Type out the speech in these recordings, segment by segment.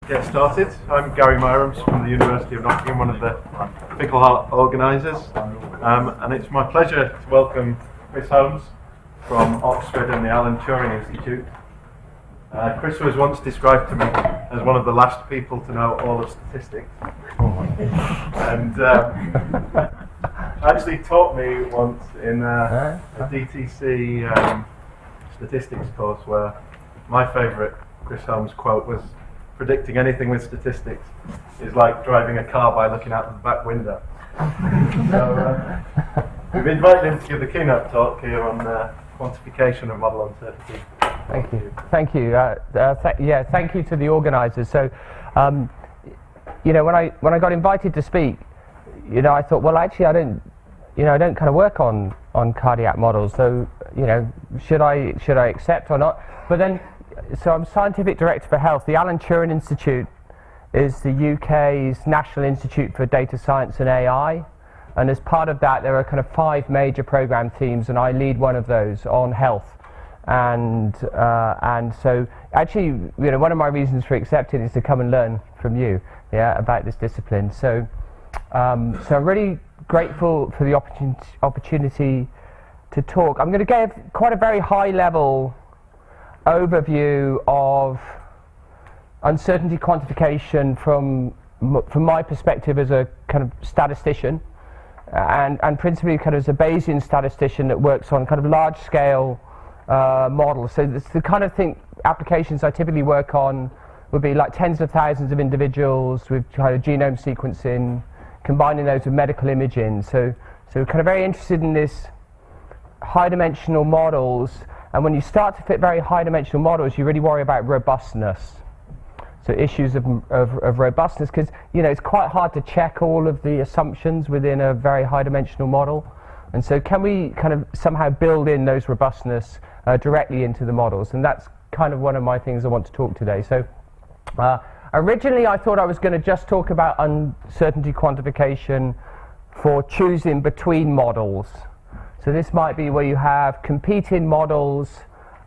Get started. I'm Gary Myrams from the University of Nottingham, one of the Pickle Heart organisers, and it's my pleasure to welcome Chris Holmes from Oxford and the Alan Turing Institute. Chris was once described to me as one of the last people to know all of statistics, and actually taught me once in a DTC statistics course where my favourite Chris Holmes quote was, "Predicting anything with statistics is like driving a car by looking out the back window." So we've invited him to give the keynote talk here on quantification of model uncertainty. Thank you. Thank you. Thank you to the organisers. So, when I got invited to speak, I thought, well, actually, I don't kind of work on cardiac models. So, should I accept or not? But then. So I'm Scientific Director for Health. The Alan Turing Institute is the UK's National Institute for Data Science and AI, and as part of that there are kind of 5 major program teams, and I lead one of those on health. And so actually, one of my reasons for accepting is to come and learn from you, about this discipline. So I'm really grateful for the opportunity to talk. I'm going to give quite a very high level overview of uncertainty quantification from my perspective as a kind of statistician, and principally kind of as a Bayesian statistician that works on kind of large scale models. So it's the kind of applications I typically work on would be like tens of thousands of individuals with kind of genome sequencing, combining those with medical imaging. So kind of very interested in this high dimensional models. And when you start to fit very high-dimensional models, you really worry about robustness. So issues of robustness, because it's quite hard to check all of the assumptions within a very high-dimensional model. And so can we kind of somehow build in those robustness directly into the models? And that's kind of one of my things I want to talk today. So originally I thought I was going to just talk about uncertainty quantification for choosing between models. So this might be where you have competing models,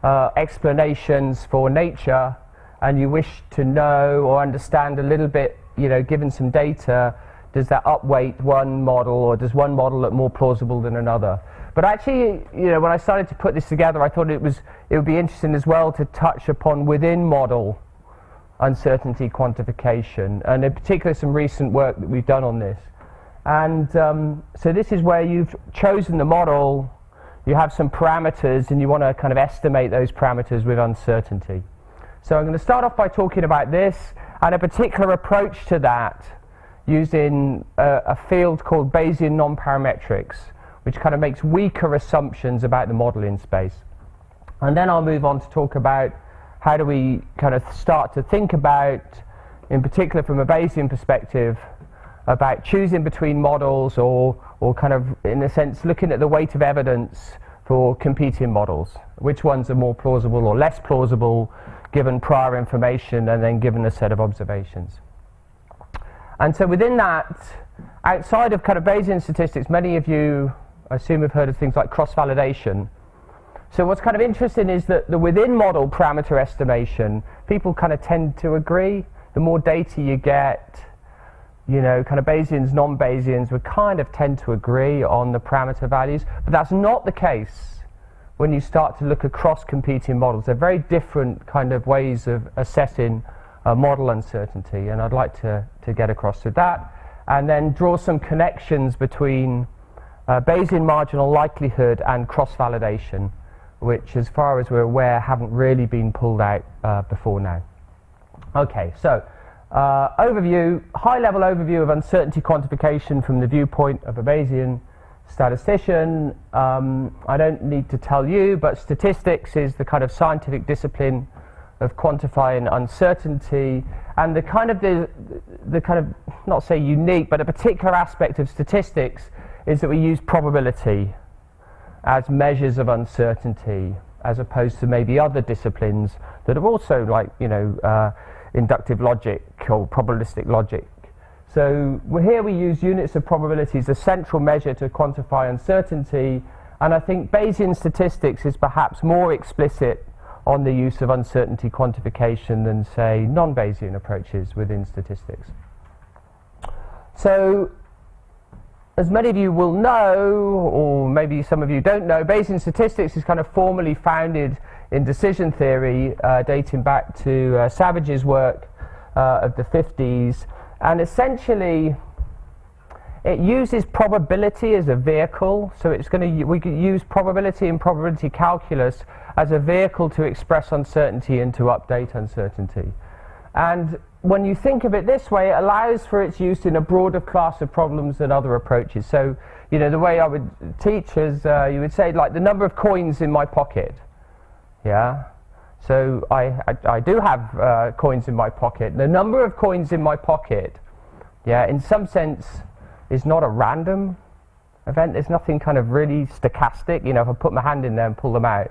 explanations for nature, and you wish to know or understand a little bit, given some data, does that upweight one model, or does one model look more plausible than another? But actually, when I started to put this together, I thought it would be interesting as well to touch upon within model uncertainty quantification, and in particular some recent work that we've done on this. And so this is where you've chosen the model, you have some parameters, and you want to kind of estimate those parameters with uncertainty. So I'm going to start off by talking about this, and a particular approach to that using a field called Bayesian non-parametrics, which kind of makes weaker assumptions about the modeling space. And then I'll move on to talk about how do we kind of start to think about, in particular from a Bayesian perspective, about choosing between models, or kind of, in a sense, looking at the weight of evidence for competing models. Which ones are more plausible or less plausible, given prior information and then given a set of observations. And so within that, outside of kind of Bayesian statistics, many of you, I assume, have heard of things like cross-validation. So what's kind of interesting is that the within model parameter estimation, people kind of tend to agree. The more data you get, kind of Bayesians, non-Bayesians would kind of tend to agree on the parameter values, but that's not the case when you start to look across competing models. They're very different kind of ways of assessing model uncertainty, and I'd like to get across to that, and then draw some connections between Bayesian marginal likelihood and cross-validation, which, as far as we're aware, haven't really been pulled out before now. Okay, so high-level overview of uncertainty quantification from the viewpoint of a Bayesian statistician. I don't need to tell you, but statistics is the kind of scientific discipline of quantifying uncertainty, and the kind of not say unique, but a particular aspect of statistics is that we use probability as measures of uncertainty, as opposed to maybe other disciplines that are also like inductive logic or probabilistic logic. So here we use units of probability as a central measure to quantify uncertainty, and I think Bayesian statistics is perhaps more explicit on the use of uncertainty quantification than, say, non-Bayesian approaches within statistics. So, as many of you will know, or maybe some of you don't know, Bayesian statistics is kind of formally founded in decision theory, dating back to Savage's work of the 50s, and essentially it uses probability as a vehicle. So it's going to we could use probability and probability calculus as a vehicle to express uncertainty and to update uncertainty. And when you think of it this way, it allows for its use in a broader class of problems than other approaches. So, you know, the way I would teach is, you would say, like, the number of coins in my pocket. Yeah? So I do have coins in my pocket. The number of coins in my pocket, yeah, in some sense, is not a random event. There's nothing kind of really stochastic. You know, if I put my hand in there and pull them out,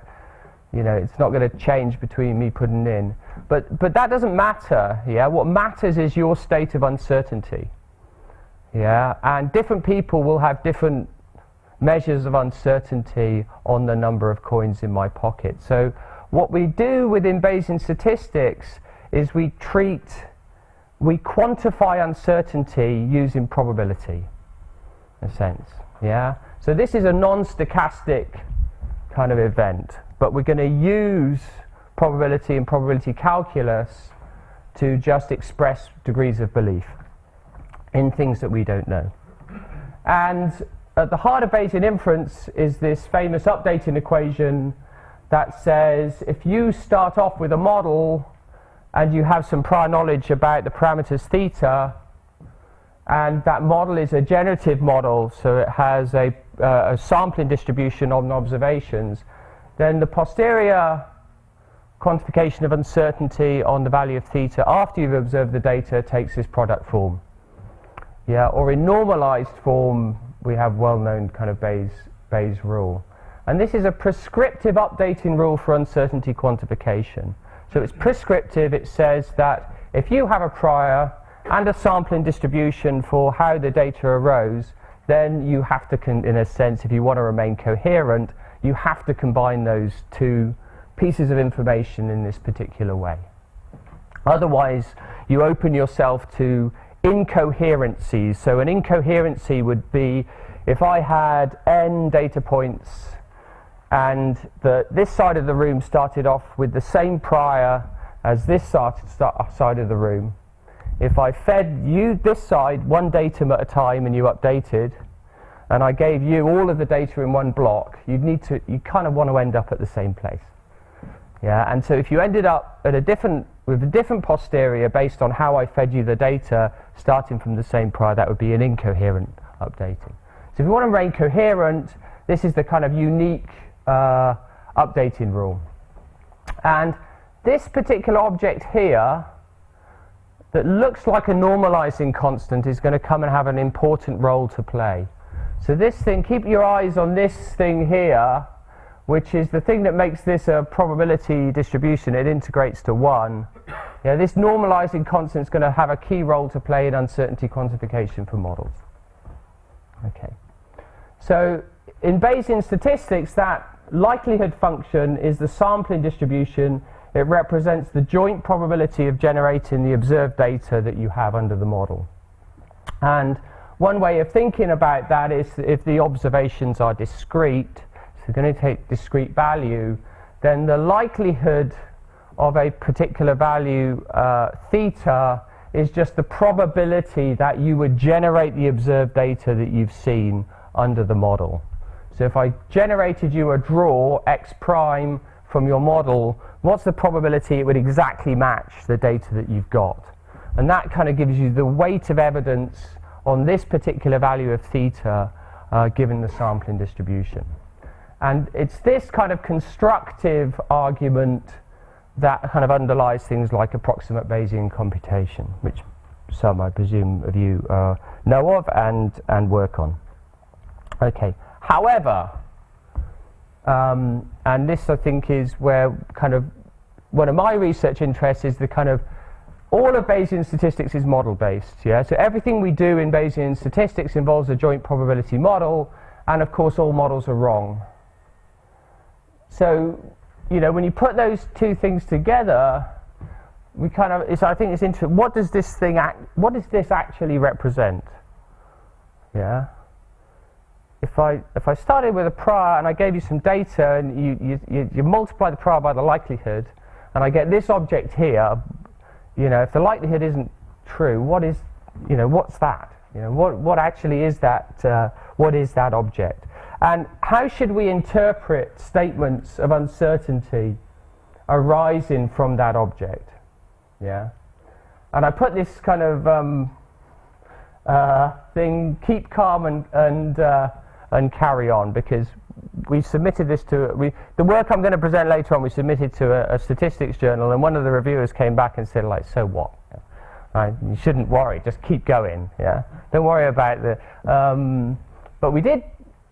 you know, it's not going to change between me putting in. But that doesn't matter, yeah? What matters is your state of uncertainty, yeah? And different people will have different measures of uncertainty on the number of coins in my pocket. So what we do within Bayesian statistics is we quantify uncertainty using probability, in a sense, yeah? So this is a non-stochastic kind of event, but we're going to use probability and probability calculus to just express degrees of belief in things that we don't know. And at the heart of Bayesian inference is this famous updating equation that says if you start off with a model and you have some prior knowledge about the parameters theta, and that model is a generative model, so it has a sampling distribution on observations, then the posterior quantification of uncertainty on the value of theta after you've observed the data takes this product form. Yeah, or in normalized form, we have well-known kind of Bayes rule. And this is a prescriptive updating rule for uncertainty quantification. So it's prescriptive. It says that if you have a prior and a sampling distribution for how the data arose, then you have to, in a sense, if you want to remain coherent, you have to combine those two pieces of information in this particular way. Otherwise, you open yourself to incoherencies. So an incoherency would be if I had n data points and this side of the room started off with the same prior as this side of the room. If I fed you this side one datum at a time and you updated, and I gave you all of the data in one block, you kind of want to end up at the same place. Yeah, and so if you ended up at with a different posterior based on how I fed you the data starting from the same prior, that would be an incoherent updating. So if you want to remain coherent, this is the kind of unique updating rule. And this particular object here that looks like a normalizing constant is going to come and have an important role to play. So this thing, keep your eyes on this thing here, which is the thing that makes this a probability distribution. It integrates to 1. Yeah, this normalizing constant is going to have a key role to play in uncertainty quantification for models. Okay. So in Bayesian statistics, that likelihood function is the sampling distribution. It represents the joint probability of generating the observed data that you have under the model. And one way of thinking about that is if the observations are discrete, so we're going to take discrete value, then the likelihood of a particular value theta is just the probability that you would generate the observed data that you've seen under the model. So if I generated you a draw x prime from your model, what's the probability it would exactly match the data that you've got? And that kind of gives you the weight of evidence on this particular value of theta given the sampling distribution. And it's this kind of constructive argument that kind of underlies things like approximate Bayesian computation, which some, I presume, of you know of and work on. Okay. However, and this I think is where kind of one of my research interests is the kind of all of Bayesian statistics is model based. Yeah, so everything we do in Bayesian statistics involves a joint probability model, and of course all models are wrong. So you know, when you put those two things together, we kind of, I think it's interesting. What does this actually represent? Yeah. If I started with a prior and I gave you some data and you multiply the prior by the likelihood, and I get this object here, you know, if the likelihood isn't true, what's that? You know, what actually is that? What is that object? And how should we interpret statements of uncertainty arising from that object? Yeah. And I put this kind of thing, keep calm and carry on, because we submitted this to the work I'm going to present later on. We submitted to a statistics journal, and one of the reviewers came back and said, like, so what? You shouldn't worry, just keep going. Yeah, don't worry about the. But we did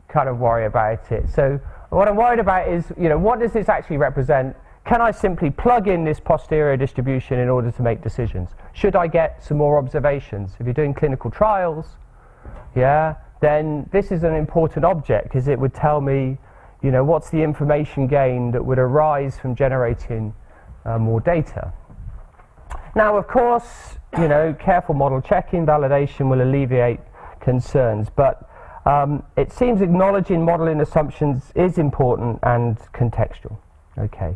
kind of worry about it. So what I'm worried about is, you know, what does this actually represent? Can I simply plug in this posterior distribution in order to make decisions? Should I get some more observations? If you're doing clinical trials, yeah, then this is an important object, because it would tell me, you know, what's the information gain that would arise from generating more data. Now, of course, you know, careful model checking, validation will alleviate concerns, but it seems acknowledging modeling assumptions is important and contextual. Okay.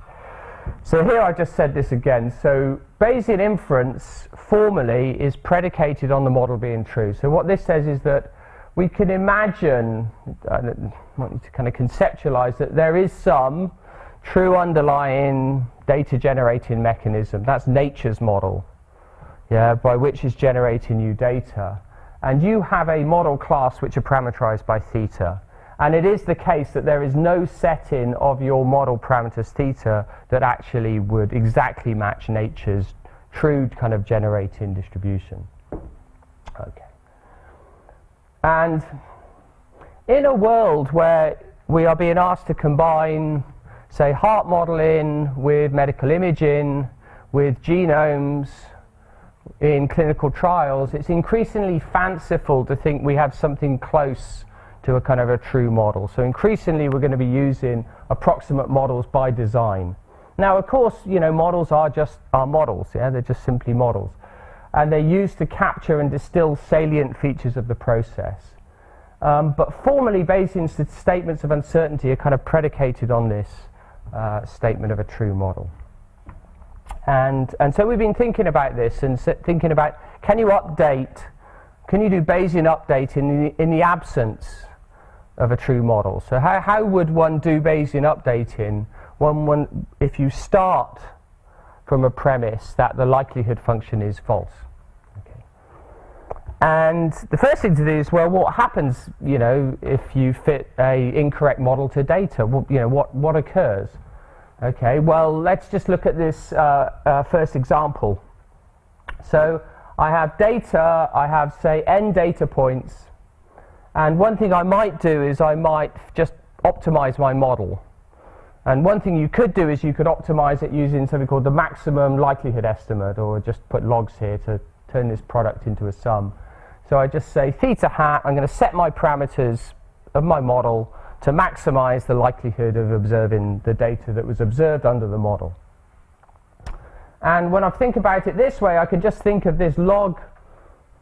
So here I just said this again. So Bayesian inference formally is predicated on the model being true. So what this says is that we can imagine, I want you to kind of conceptualize that there is some true underlying data generating mechanism. That's nature's model, yeah, by which is generating new data. And you have a model class which are parameterized by theta. And it is the case that there is no setting of your model parameters theta that actually would exactly match nature's true kind of generating distribution. Okay. And in a world where we are being asked to combine, say, heart modeling with medical imaging, with genomes in clinical trials, it's increasingly fanciful to think we have something close to a kind of a true model. So increasingly we're going to be using approximate models by design. Now, of course, you know, models are models, yeah, they're just simply models. And they're used to capture and distill salient features of the process. But formally, Bayesian statements of uncertainty are kind of predicated on this statement of a true model. And so we've been thinking about this and thinking about, can you do Bayesian update in the absence of a true model? So how would one do Bayesian updating if you start from a premise that the likelihood function is false? Okay. And the first thing to do is, well, what happens, you know, if you fit a incorrect model to data? Well, you know, what occurs? Okay, well, let's just look at this first example. So I have data, I have, say, n data points, and one thing I might do is I might just optimize my model. And one thing you could do is you could optimize it using something called the maximum likelihood estimate, or just put logs here to turn this product into a sum. So I just say theta hat, I'm going to set my parameters of my model to maximize the likelihood of observing the data that was observed under the model. And when I think about it this way, I can just think of this log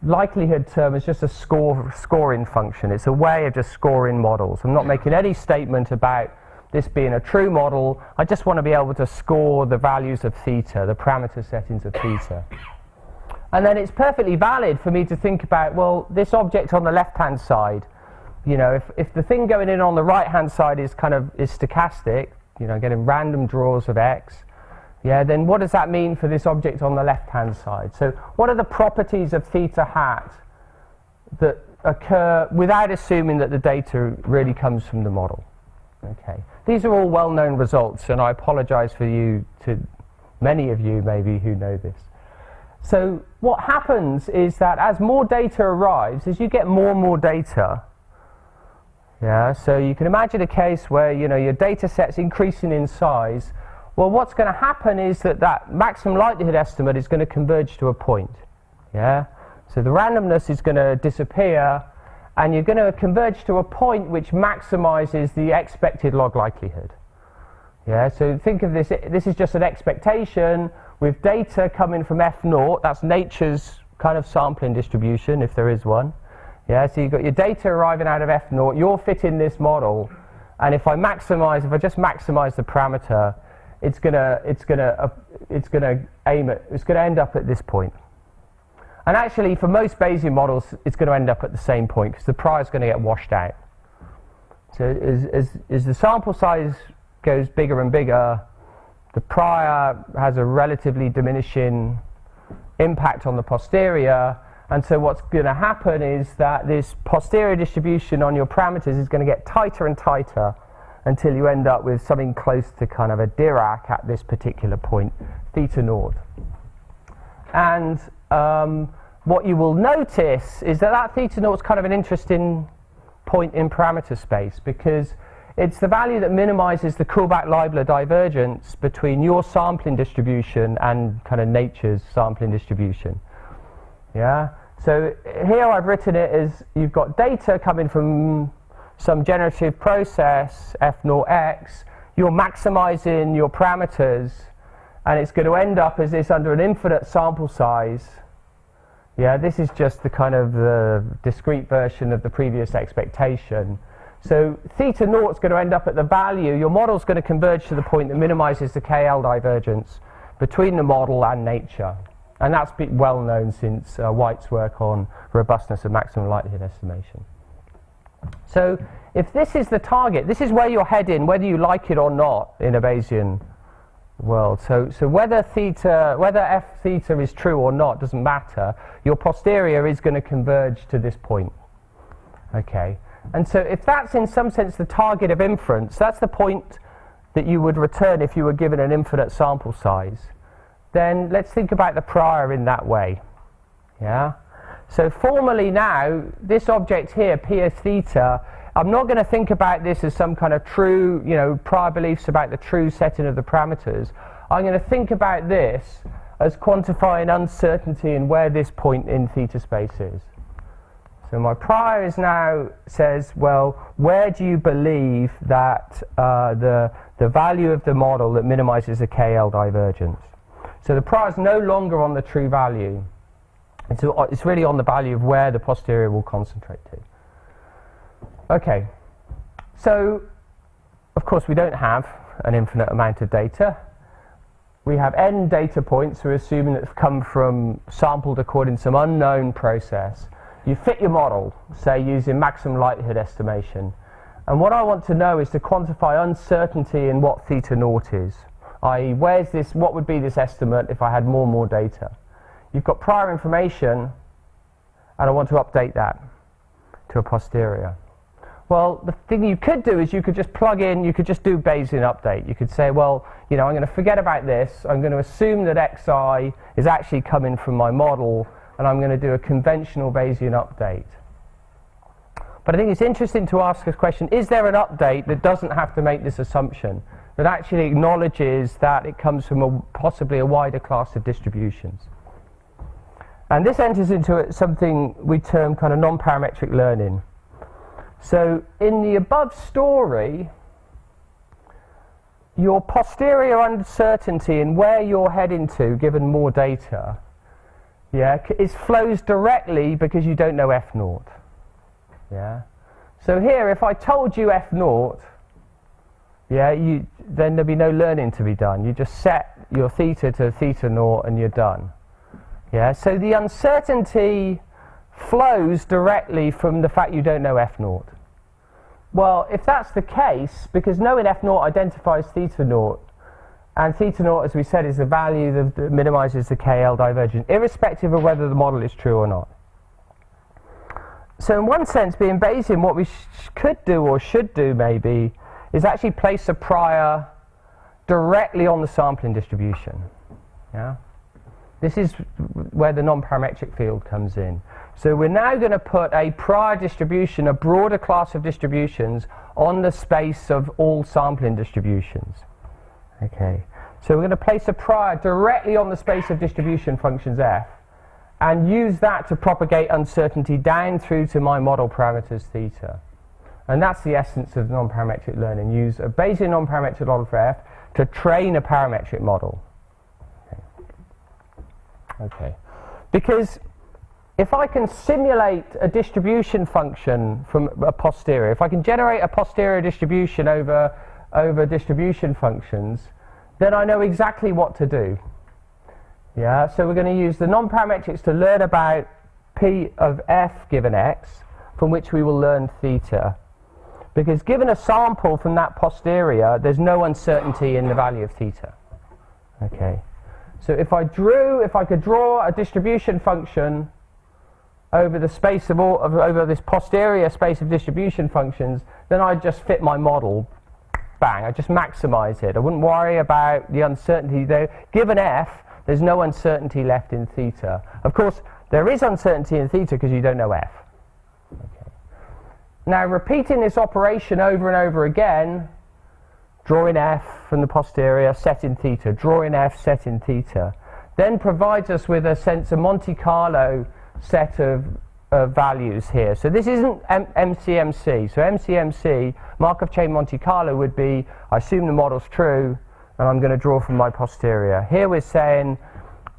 likelihood term as just a scoring function. It's a way of just scoring models. I'm not making any statement about this being a true model. I just want to be able to score the values of theta, the parameter settings of theta. And then it's perfectly valid for me to think about, well, this object on the left-hand side, you know, if the thing going in on the right-hand side is stochastic, you know, getting random draws of x, yeah, then what does that mean for this object on the left-hand side? So what are the properties of theta hat that occur without assuming that the data really comes from the model? Okay. These are all well-known results, and I apologize to many of you maybe who know this. So what happens is that as more data arrives, as you get more and more data, yeah, so you can imagine a case where, you know, your data set's increasing in size. Well, what's going to happen is that maximum likelihood estimate is going to converge to a point. Yeah? So the randomness is going to disappear, and you're going to converge to a point which maximizes the expected log likelihood. Yeah, so think of this, this is just an expectation with data coming from F0, that's nature's kind of sampling distribution, if there is one. Yeah, so you've got your data arriving out of F0, you're fitting this model, and if I just maximize the parameter, it's gonna end up at this point. And actually, for most Bayesian models, it's going to end up at the same point because the prior is going to get washed out. So as the sample size goes bigger and bigger, the prior has a relatively diminishing impact on the posterior, and so what's going to happen is that this posterior distribution on your parameters is going to get tighter and tighter until you end up with something close to kind of a Dirac at this particular point, theta naught. And what you will notice is that theta naught is kind of an interesting point in parameter space because it's the value that minimizes the Kullback-Leibler divergence between your sampling distribution and kind of nature's sampling distribution. Yeah. So here I've written it as you've got data coming from some generative process, F0x, you're maximizing your parameters, and it's going to end up as this under an infinite sample size. Yeah, this is just the kind of the discrete version of the previous expectation. So theta naught is going to end up at the value, your model is going to converge to the point that minimizes the KL divergence between the model and nature. And that's been well known since White's work on robustness of maximum likelihood estimation. So if this is the target, this is where you're heading, whether you like it or not in a Bayesian world. So whether f theta is true or not doesn't matter. Your posterior is going to converge to this point. Okay. And so if that's in some sense the target of inference, that's the point that you would return if you were given an infinite sample size, then let's think about the prior in that way. Yeah? So formally now, this object here, P of theta, I'm not going to think about this as some kind of true, prior beliefs about the true setting of the parameters. I'm going to think about this as quantifying uncertainty in where this point in theta space is. So my prior is now says, well, where do you believe that the value of the model that minimizes the KL divergence? So the prior is no longer on the true value. It's really on the value of where the posterior will concentrate to. Okay, so of course we don't have an infinite amount of data. We have n data points, we're assuming that have come from sampled according to some unknown process. You fit your model, say using maximum likelihood estimation. And what I want to know is to quantify uncertainty in what theta naught is. I.e., what would be this estimate if I had more and more data? You've got prior information, and I want to update that to a posterior. Well, the thing you could do is you could just plug in, you could just do Bayesian update. You could say, well, I'm going to forget about this. I'm going to assume that xi is actually coming from my model, and I'm going to do a conventional Bayesian update. But I think it's interesting to ask this question, is there an update that doesn't have to make this assumption, that actually acknowledges that it comes from possibly a wider class of distributions? And this enters into something we term kind of non-parametric learning. So in the above story, your posterior uncertainty in where you're heading to, given more data, flows directly because you don't know f naught. Yeah. So here, if I told you f naught, then there'd be no learning to be done. You just set your theta to theta naught and you're done. Yeah. So the uncertainty flows directly from the fact you don't know f naught. Well, if that's the case, because knowing f naught identifies theta naught, and theta naught, as we said, is the value that minimizes the KL divergence, irrespective of whether the model is true or not. So in one sense, being Bayesian, what we could do, or should do maybe, is actually place a prior directly on the sampling distribution. Yeah? This is where the non-parametric field comes in. So we're now going to put a prior distribution, a broader class of distributions, on the space of all sampling distributions. Okay. So we're going to place a prior directly on the space of distribution functions f, and use that to propagate uncertainty down through to my model parameters theta. And that's the essence of non-parametric learning. Use a Bayesian non-parametric model for f, to train a parametric model. Okay. Because if I can simulate a distribution function from a posterior, if I can generate a posterior distribution over distribution functions, then I know exactly what to do. Yeah, so we're going to use the non-parametrics to learn about P of f given x, from which we will learn theta. Because given a sample from that posterior, there's no uncertainty in the value of theta. Okay. So if I could draw a distribution function over the space of over this posterior space of distribution functions, then I'd just fit my model. Bang! I'd just maximize it. I wouldn't worry about the uncertainty there. Given f, there's no uncertainty left in theta. Of course, there is uncertainty in theta because you don't know f. Okay. Now, repeating this operation over and over again, drawing f from the posterior, set in theta, drawing f, set in theta, then provides us with a sense of Monte Carlo set of values here. So this isn't MCMC. So MCMC, Markov chain Monte Carlo, would be, I assume the model's true, and I'm going to draw from my posterior. Here we're saying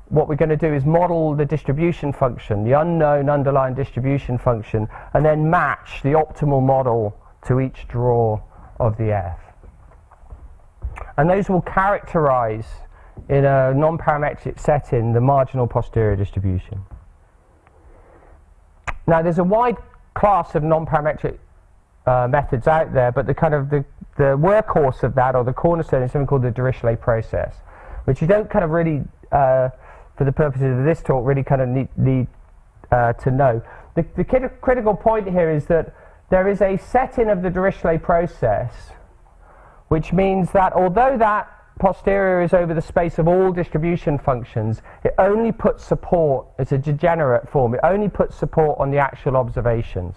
what we're going to do is model the distribution function, the unknown underlying distribution function, and then match the optimal model to each draw of the f. And those will characterize, in a non-parametric setting, the marginal posterior distribution. Now, there's a wide class of non-parametric methods out there, but the workhorse of that, or the cornerstone, is something called the Dirichlet process, which you don't kind of really, for the purposes of this talk, really kind of need to know. The critical point here is that there is a setting of the Dirichlet process, which means that although that posterior is over the space of all distribution functions, it only puts support, it's a degenerate form, it only puts support on the actual observations.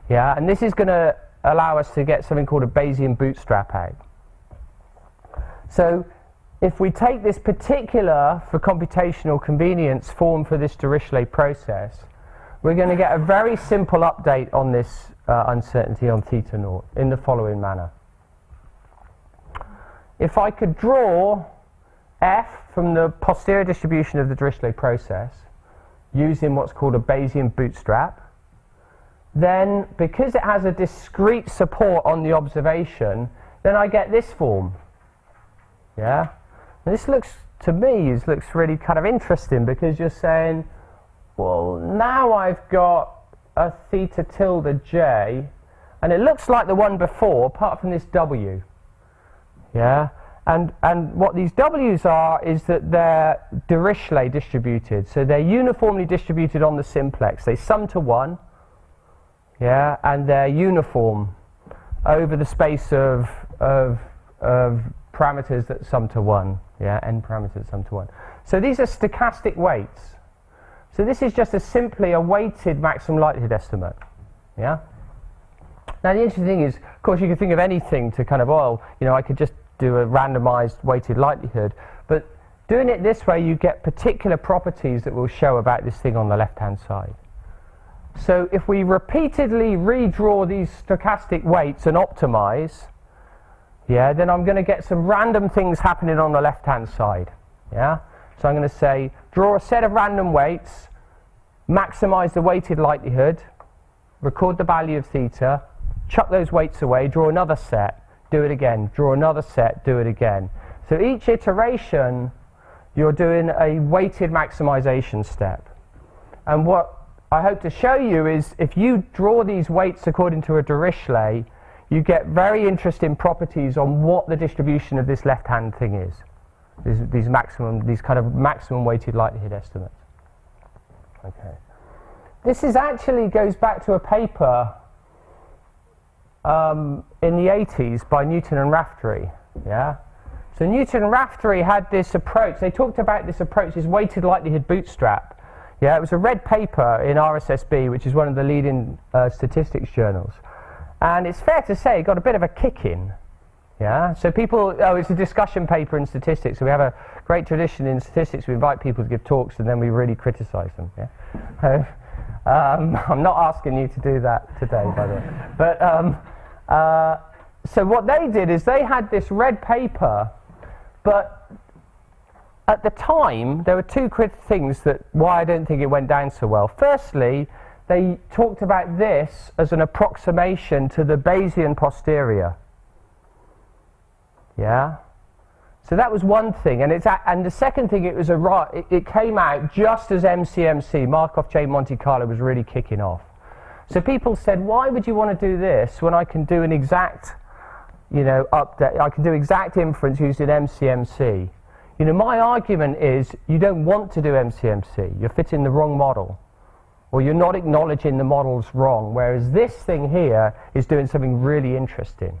Yeah, and this is going to allow us to get something called a Bayesian bootstrap out. So if we take this particular, for computational convenience, form for this Dirichlet process, we're going to get a very simple update on this uncertainty on theta naught in the following manner. If I could draw f from the posterior distribution of the Dirichlet process using what's called a Bayesian bootstrap, then because it has a discrete support on the observation, then I get this form. Yeah? And this looks, to me, looks really kind of interesting, because you're saying, well, now I've got a theta tilde j, and it looks like the one before, apart from this w. Yeah, and what these W's are is that they're Dirichlet distributed, so they're uniformly distributed on the simplex. They sum to 1, yeah, and they're uniform over the space of parameters that sum to 1, yeah, n parameters sum to 1. So these are stochastic weights. So this is just simply a weighted maximum likelihood estimate, yeah. Now the interesting thing is, of course, you can think of anything to kind of, well, you know, I could just do a randomized weighted likelihood, but doing it this way you get particular properties that will show about this thing on the left-hand side. So if we repeatedly redraw these stochastic weights and optimize, yeah, then I'm going to get some random things happening on the left-hand side, yeah. So I'm going to say, draw a set of random weights, maximize the weighted likelihood, record the value of theta, chuck those weights away, draw another set, do it again, draw another set, do it again. So each iteration, you're doing a weighted maximization step. And what I hope to show you is, if you draw these weights according to a Dirichlet, you get very interesting properties on what the distribution of this left-hand thing is. These kind of maximum weighted likelihood estimates. Okay. This is actually goes back to a paper in the 80s by Newton and Raftery. Yeah. So Newton and Raftery had this approach. They talked about this approach, this weighted likelihood bootstrap. Yeah. It was a red paper in RSSB, which is one of the leading statistics journals. And it's fair to say it got a bit of a kick in. Yeah, so people, it's a discussion paper in statistics, so we have a great tradition in statistics. We invite people to give talks and then we really criticize them. Yeah? I'm not asking you to do that today, by the way. But, so what they did is they had this red paper But at the time, there were two things that why I don't think it went down so well. Firstly, they talked about this as an approximation to the Bayesian posterior. Yeah? So that was one thing, and the second thing, it came out just as MCMC, Markov chain Monte Carlo, was really kicking off. So people said, why would you want to do this when I can do an exact, update? I can do exact inference using MCMC. My argument is you don't want to do MCMC. You're fitting the wrong model, or you're not acknowledging the model's wrong. Whereas this thing here is doing something really interesting.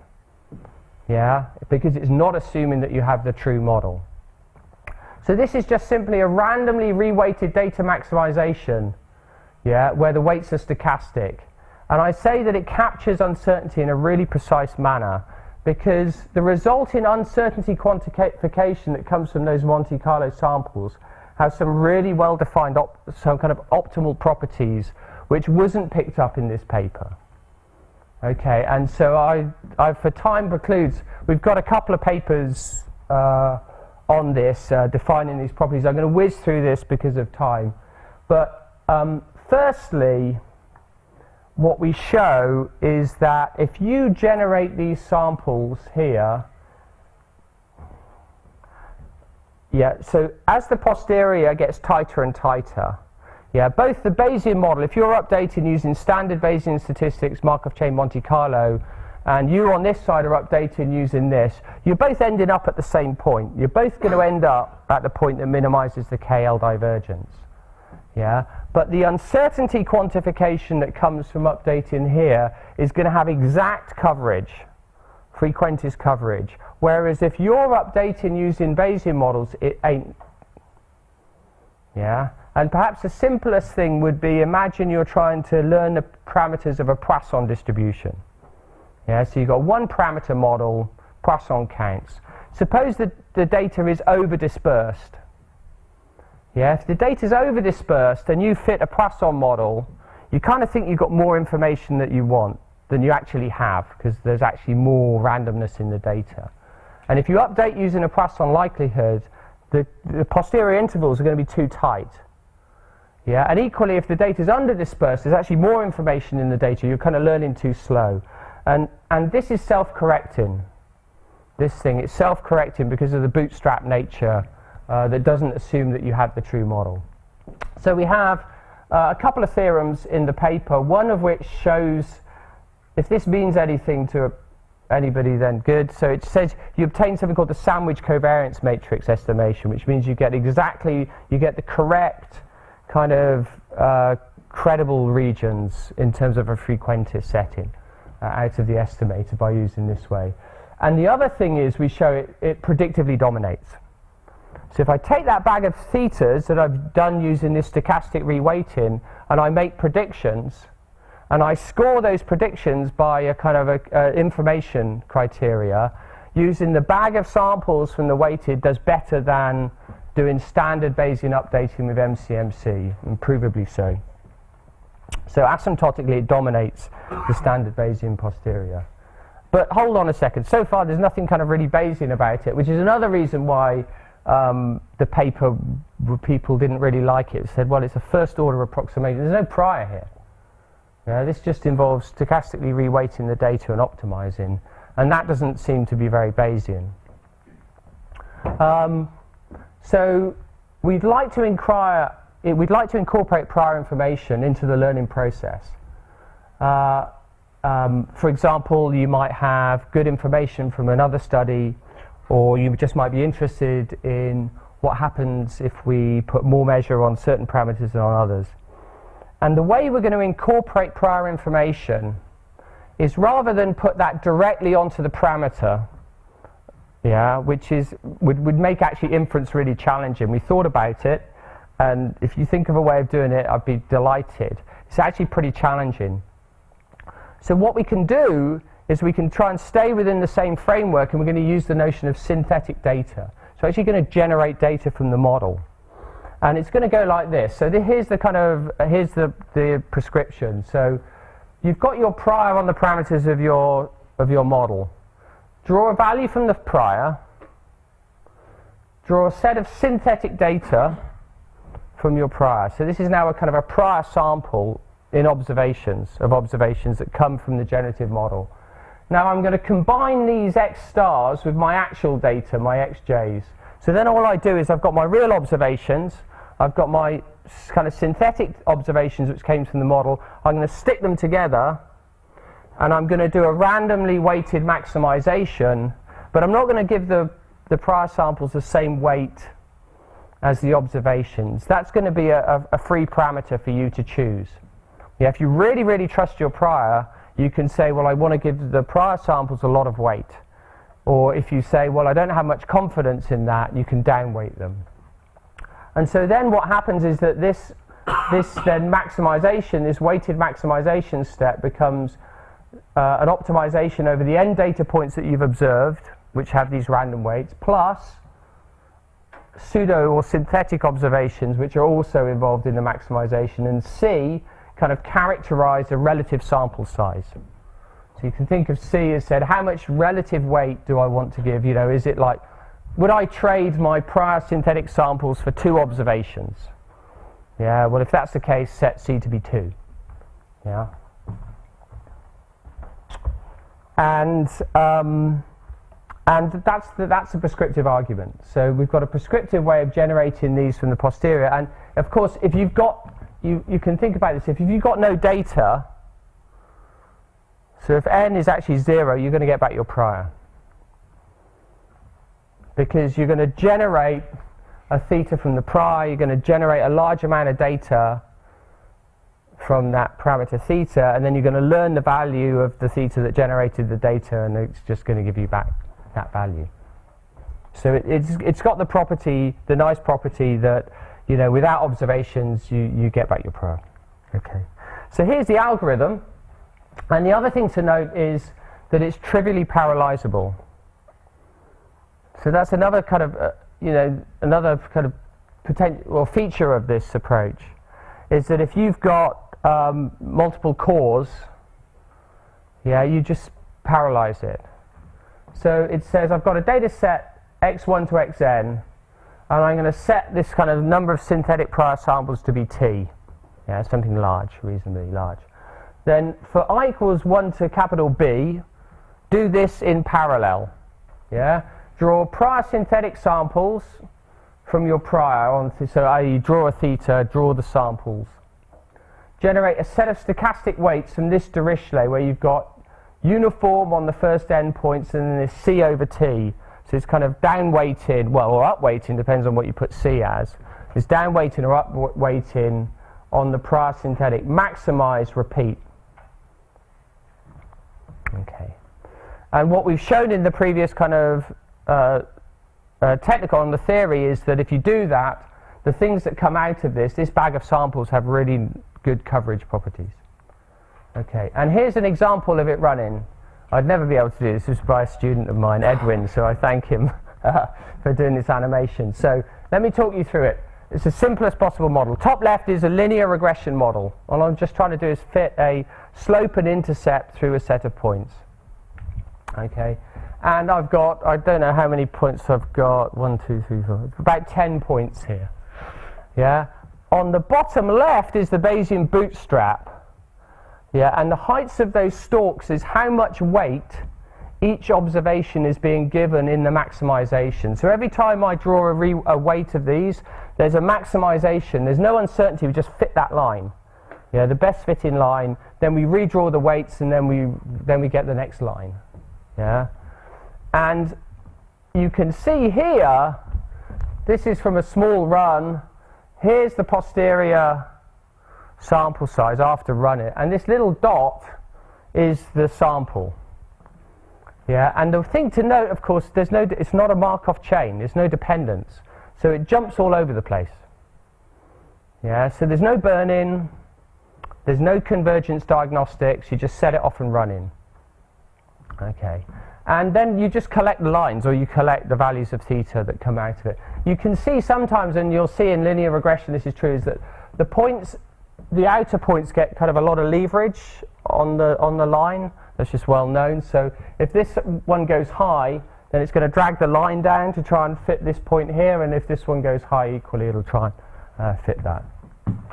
Yeah, because it's not assuming that you have the true model. So this is just simply a randomly reweighted data maximization, yeah, where the weights are stochastic. And I say that it captures uncertainty in a really precise manner because the resulting uncertainty quantification that comes from those Monte Carlo samples has some really well-defined, some kind of optimal properties which wasn't picked up in this paper. Okay, and so I for time precludes, we've got a couple of papers on this, defining these properties. I'm going to whiz through this because of time. But firstly, what we show is that if you generate these samples here, yeah, so as the posterior gets tighter and tighter, yeah, both the Bayesian model, if you're updating using standard Bayesian statistics, Markov chain Monte Carlo, and you on this side are updating using this, you're both ending up at the same point. You're both going to end up at the point that minimizes the KL divergence. Yeah? But the uncertainty quantification that comes from updating here is going to have exact coverage, frequentist coverage, whereas if you're updating using Bayesian models, it ain't. Yeah? And perhaps the simplest thing would be, imagine you're trying to learn the parameters of a Poisson distribution. Yeah, so you've got one parameter model, Poisson counts. Suppose that the data is over-dispersed. Yeah, if the data is over-dispersed and you fit a Poisson model, you kind of think you've got more information that you want than you actually have, because there's actually more randomness in the data. And if you update using a Poisson likelihood, the posterior intervals are going to be too tight. Yeah, and equally, if the data is under-dispersed, there's actually more information in the data. You're kind of learning too slow. And this is self-correcting. This thing, it's self-correcting because of the bootstrap nature that doesn't assume that you have the true model. So we have a couple of theorems in the paper, one of which shows, if this means anything to anybody, then good. So it says you obtain something called the sandwich covariance matrix estimation, which means you get the correct kind of credible regions in terms of a frequentist setting out of the estimator by using this way. And the other thing is we show it predictively dominates. So if I take that bag of thetas that I've done using this stochastic reweighting and I make predictions and I score those predictions by a kind of information criteria, using the bag of samples from the weighted does better than doing standard Bayesian updating with MCMC, and provably so. So asymptotically it dominates the standard Bayesian posterior. But hold on a second, so far there's nothing kind of really Bayesian about it, which is another reason why the paper, people didn't really like it. It said, well, it's a first order approximation. There's no prior here. This just involves stochastically reweighting the data and optimizing, and that doesn't seem to be very Bayesian. So we'd like to incorporate prior information into the learning process. For example, you might have good information from another study, or you just might be interested in what happens if we put more measure on certain parameters than on others. And the way we're going to incorporate prior information is, rather than put that directly onto the parameter, which would make actually inference really challenging. We thought about it, and if you think of a way of doing it, I'd be delighted. It's actually pretty challenging. So what we can do is we can try and stay within the same framework, and we're going to use the notion of synthetic data. So actually going to generate data from the model. And it's going to go like this. So here's the prescription. So you've got your prior on the parameters of your model. Draw a value from the prior, draw a set of synthetic data from your prior. So this is now a kind of a prior sample in observations that come from the generative model. Now I'm going to combine these x stars with my actual data, my xj's. So then all I do is I've got my real observations, I've got my kind of synthetic observations which came from the model. I'm going to stick them together and I'm going to do a randomly weighted maximization, but I'm not going to give the prior samples the same weight as the observations. That's going to be a free parameter for you to choose. Yeah, if you really, really trust your prior, you can say, well, I want to give the prior samples a lot of weight. Or if you say, well, I don't have much confidence in that, you can downweight them. And so then what happens is that this then maximization, this weighted maximization step becomes an optimization over the n data points that you've observed, which have these random weights, plus pseudo or synthetic observations, which are also involved in the maximization, and C kind of characterize a relative sample size. So you can think of C as said, how much relative weight do I want to give? You know, is it like, would I trade my prior synthetic samples for 2 observations? Yeah, well, if that's the case, set C to be 2. Yeah. And that's a prescriptive argument. So we've got a prescriptive way of generating these from the posterior. And of course, if you've got, you can think about this, if you've got no data, so if n is actually 0, you're going to get back your prior. Because you're going to generate a theta from the prior, you're going to generate a large amount of data from that parameter theta, and then you're going to learn the value of the theta that generated the data, and it's just going to give you back that value. So it's got the property, the nice property that, you know, without observations you get back your prior. Okay. So here's the algorithm, and the other thing to note is that it's trivially parallelizable. So that's another kind of another kind of potential or feature of this approach, is that if you've got multiple cores, yeah, you just parallelize it. So it says I've got a data set x1 to xn, and I'm going to set this kind of number of synthetic prior samples to be t. Yeah, something large, reasonably large. Then for I equals 1 to capital B, do this in parallel. Yeah, draw prior synthetic samples from your prior onto, so i.e. draw a theta, draw the samples. Generate a set of stochastic weights from this Dirichlet where you've got uniform on the first n points and then this C over T. So it's kind of down-weighted, well, or up-weighting, depends on what you put C as. It's down-weighting or up-weighting on the prior synthetic. Maximize, repeat. Okay. And what we've shown in the previous kind of technical on the theory is that if you do that, the things that come out of this bag of samples have really good coverage properties. Okay, and here's an example of it running. I'd never be able to do this. This was by a student of mine, Edwin, so I thank him for doing this animation. So let me talk you through it. It's the simplest possible model. Top left is a linear regression model. All I'm just trying to do is fit a slope and intercept through a set of points. Okay, and I've got, I don't know how many points I've got, 1, 2, 3, 4, about 10 points here. Yeah, on the bottom left is the Bayesian bootstrap. Yeah, and the heights of those stalks is how much weight each observation is being given in the maximization. So every time I draw a weight of these, there's a maximization. There's no uncertainty. We just fit that line. Yeah, the best fitting line. Then we redraw the weights, and then we get the next line. Yeah, and you can see here. This is from a small run. Here's the posterior sample size after run it, and this little dot is the sample. Yeah, and the thing to note, of course, it's not a Markov chain. There's no dependence, so it jumps all over the place. Yeah, so there's no burn-in, there's no convergence diagnostics. You just set it off and run in. Okay, and then you just collect the lines, or you collect the values of theta that come out of it. You can see sometimes, and you'll see in linear regression this is true, is that the points, the outer points get kind of a lot of leverage on the line. That's just well known. So if this one goes high, then it's going to drag the line down to try and fit this point here, and if this one goes high equally, it'll try and fit that.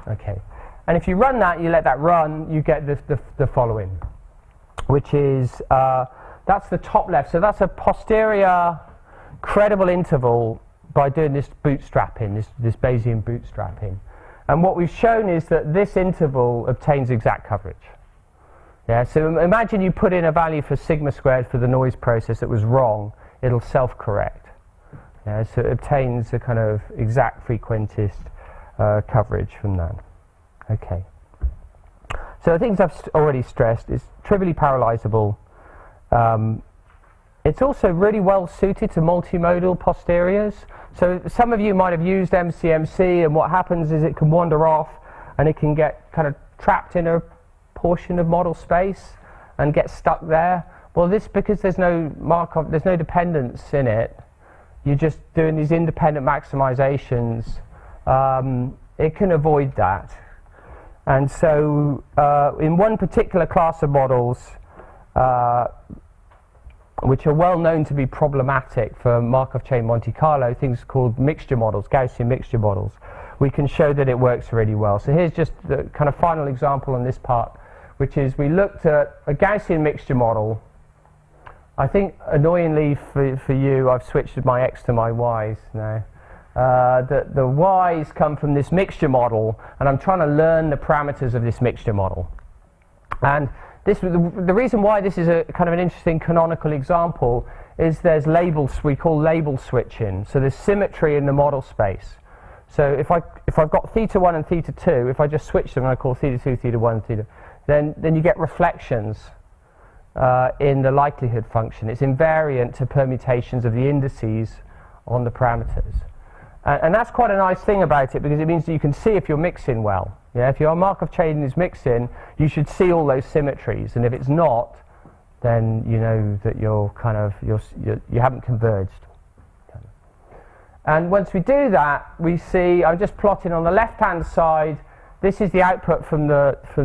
Okay. And if you run that, you let that run, you get the following, which is, that's the top left. So that's a posterior credible interval by doing this bootstrapping, this Bayesian bootstrapping. And what we've shown is that this interval obtains exact coverage. Yeah, so imagine you put in a value for sigma squared for the noise process that was wrong, it'll self-correct. Yeah, so it obtains a kind of exact frequentist coverage from that. Okay. So the things I've already stressed is trivially parallelizable. It's also really well suited to multimodal posteriors. So some of you might have used MCMC, and what happens is it can wander off and it can get kind of trapped in a portion of model space and get stuck there. Well, this, because there's no Markov, there's no dependence in it, you're just doing these independent maximizations, it can avoid that. And so in one particular class of models, which are well known to be problematic for Markov chain Monte Carlo, things called mixture models, Gaussian mixture models, we can show that it works really well. So here's just the kind of final example on this part, which is we looked at a Gaussian mixture model. I think annoyingly for you, I've switched my x to my y's now. The y's come from this mixture model, and I'm trying to learn the parameters of this mixture model. And this, the reason why this is a kind of an interesting canonical example is there's labels, we call label switching. So there's symmetry in the model space. So if I've got theta 1 and theta 2, if I just switch them and I call theta 2, theta 1, theta, then you get reflections in the likelihood function. It's invariant to permutations of the indices on the parameters. And that's quite a nice thing about it, because it means that you can see if you're mixing well. Yeah, if your Markov chain is mixing, you should see all those symmetries, and if it's not, then you know that you're kind of you haven't converged. And once we do that, we see, I'm just plotting on the left-hand side. This is the output from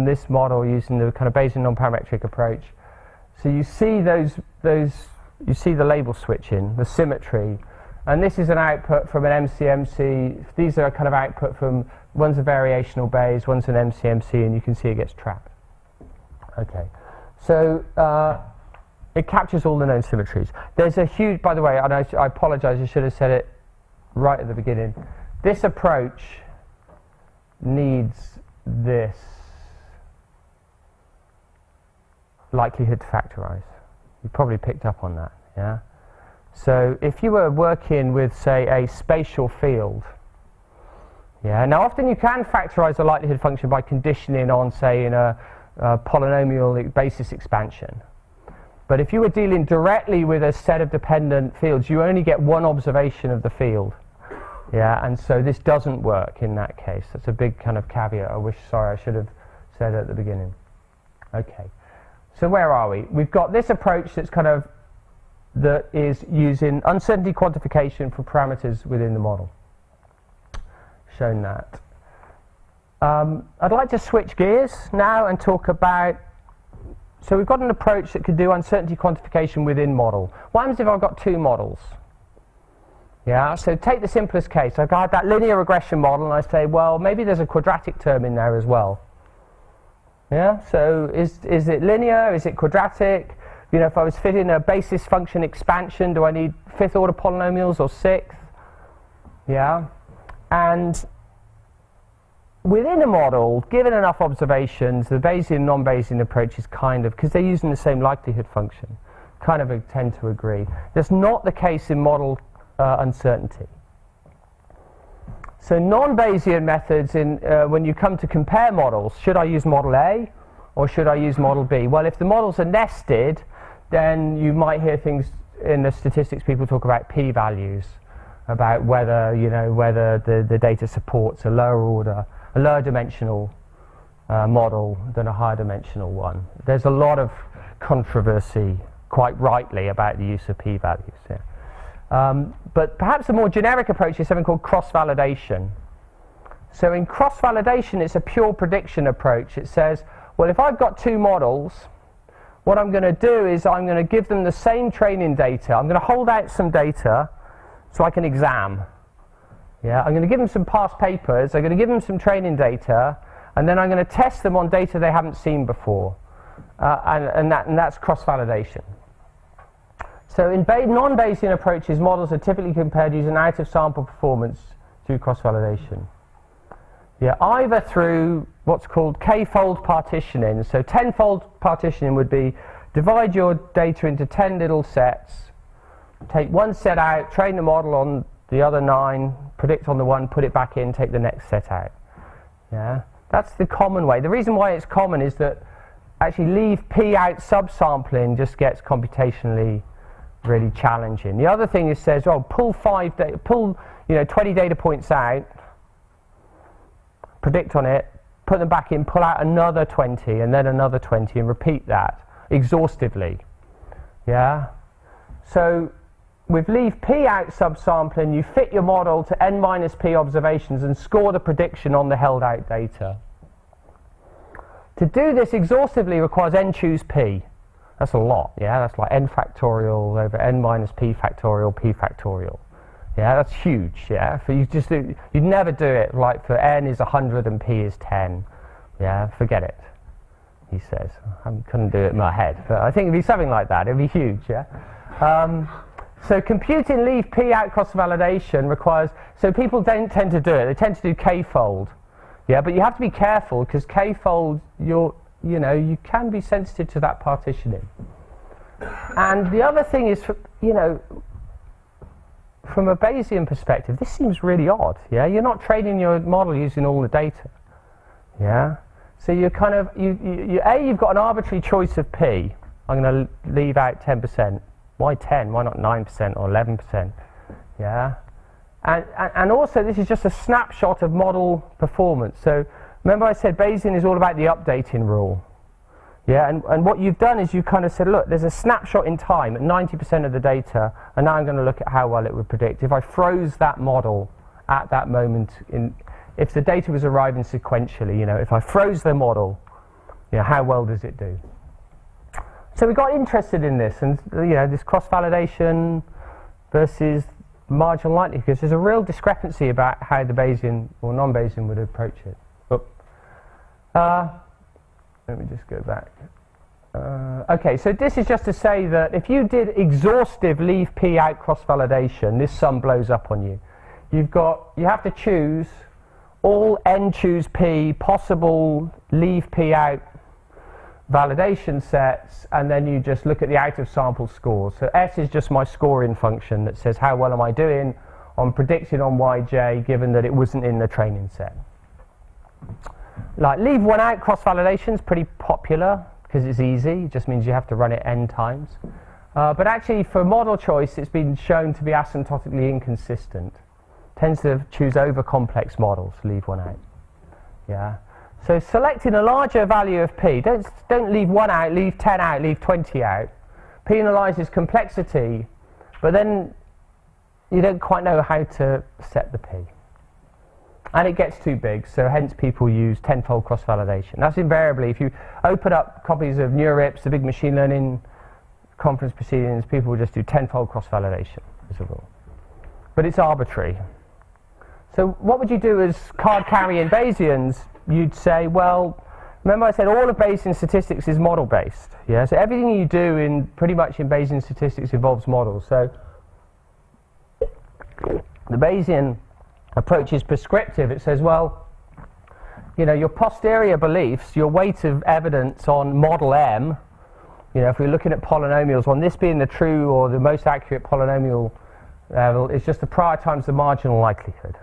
this model using the kind of Bayesian non-parametric approach. So you see you see the label switching, the symmetry. And this is an output from an MCMC. These are a kind of output from, one's a variational Bayes, one's an MCMC, and you can see it gets trapped. Okay, so it captures all the known symmetries. There's a huge, by the way, and I apologize, I should have said it right at the beginning. This approach needs this likelihood to factorize. You probably picked up on that, yeah? So if you were working with, say, a spatial field, yeah, now often you can factorize a likelihood function by conditioning on, say, in a polynomial basis expansion. But if you were dealing directly with a set of dependent fields, you only get one observation of the field. Yeah, and so this doesn't work in that case. That's a big kind of caveat. Sorry, I should have said at the beginning. Okay, so where are we? We've got this approach that is using uncertainty quantification for parameters within the model. Shown that. I'd like to switch gears now and talk about, so we've got an approach that could do uncertainty quantification within model. What happens if I've got two models? Yeah, so take the simplest case. I've got that linear regression model, and I say, well, maybe there's a quadratic term in there as well. Yeah, so is it linear? Is it quadratic? You know, if I was fitting a basis function expansion, do I need fifth order polynomials or sixth? Yeah. And within a model, given enough observations, the Bayesian non-Bayesian approach is kind of, because they're using the same likelihood function, kind of tend to agree. That's not the case in model uncertainty. So non-Bayesian methods, when you come to compare models, should I use model A or should I use model B? Well, if the models are nested, then you might hear things in the statistics, people talk about p-values, about whether, you know, whether the data supports a lower dimensional model than a higher dimensional one. There's a lot of controversy, quite rightly, about the use of p-values. Yeah. But perhaps a more generic approach is something called cross-validation. So in cross-validation, it's a pure prediction approach. It says, well, if I've got two models, what I'm going to do is I'm going to give them the same training data. I'm going to hold out some data so like an exam. Yeah, I'm going to give them some past papers, I'm going to give them some training data, and then I'm going to test them on data they haven't seen before. And that's cross-validation. So in non-Bayesian approaches, models are typically compared using out-of-sample performance through cross-validation. Yeah, either through what's called k-fold partitioning. So 10-fold partitioning would be divide your data into 10 little sets, take one set out, train the model on the other 9, predict on the one, put it back in, take the next set out. Yeah, that's the common way. The reason why it's common is that actually leave P out subsampling just gets computationally really challenging. The other thing is says, oh, pull 20 data points out, predict on it, put them back in, pull out another 20 and then another 20 and repeat that exhaustively. Yeah? So with leave P out subsampling, you fit your model to n minus P observations and score the prediction on the held out data. To do this exhaustively requires n choose P. That's a lot, yeah? That's like n factorial over n minus P factorial, P factorial. Yeah, that's huge, yeah? You'd never do it like for n is 100 and P is 10. Yeah, forget it, he says. I couldn't do it in my head, but I think it'd be something like that. It'd be huge, yeah? So computing leave P out cross-validation requires, so people don't tend to do it. They tend to do k-fold. Yeah, but you have to be careful because k-fold, you can be sensitive to that partitioning. And the other thing is, from a Bayesian perspective, this seems really odd. Yeah, you're not training your model using all the data. Yeah, so you're kind of you've got an arbitrary choice of P. I'm going to leave out 10%. Why 10? Why not 9% or 11%? Yeah. And also, this is just a snapshot of model performance. So remember I said Bayesian is all about the updating rule. Yeah, and what you've done is you kind of said, look, there's a snapshot in time at 90% of the data, and now I'm going to look at how well it would predict. If I froze that model at that moment, if the data was arriving sequentially, if I froze the model, how well does it do? So we got interested in this, and this cross-validation versus marginal likelihood, because there's a real discrepancy about how the Bayesian or non-Bayesian would approach it. Let me just go back. Okay, so this is just to say that if you did exhaustive leave P out cross-validation, this sum blows up on you. You have to choose all n choose P possible leave P out validation sets, and then you just look at the out-of-sample scores. So S is just my scoring function that says how well am I doing on predicting on Yj given that it wasn't in the training set. Like leave one out cross-validation is pretty popular because it's easy. It just means you have to run it n times. But actually for model choice it's been shown to be asymptotically inconsistent. Tends to choose over complex models, leave one out. Yeah. So selecting a larger value of P, don't leave 1 out, leave 10 out, leave 20 out. Penalises complexity, but then you don't quite know how to set the P. And it gets too big, so hence people use 10-fold cross-validation. That's invariably, if you open up copies of NeurIPS, the big machine learning conference proceedings, people will just do 10-fold cross-validation as a rule. But it's arbitrary. So what would you do as card-carrying Bayesians? You'd say, well, remember I said all of Bayesian statistics is model-based. Yeah? So everything you do pretty much in Bayesian statistics involves models. So the Bayesian approach is prescriptive. It says, well, your posterior beliefs, your weight of evidence on model M, if we're looking at polynomials, on this being the true or the most accurate polynomial level, is just the prior times the marginal likelihood.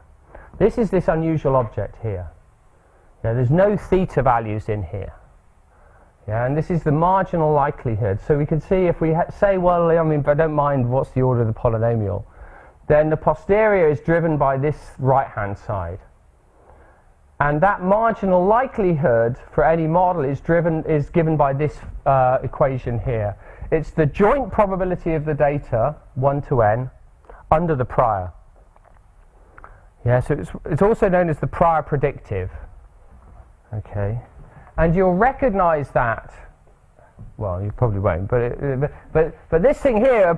This is this unusual object here. There's no theta values in here. Yeah, and this is the marginal likelihood. So we can see if we say, well, I don't mind what's the order of the polynomial, then the posterior is driven by this right-hand side. And that marginal likelihood for any model is given by this equation here. It's the joint probability of the data, 1 to n, under the prior. Yeah, so it's also known as the prior predictive. Okay, and you'll recognize that well, you probably won't, but this thing here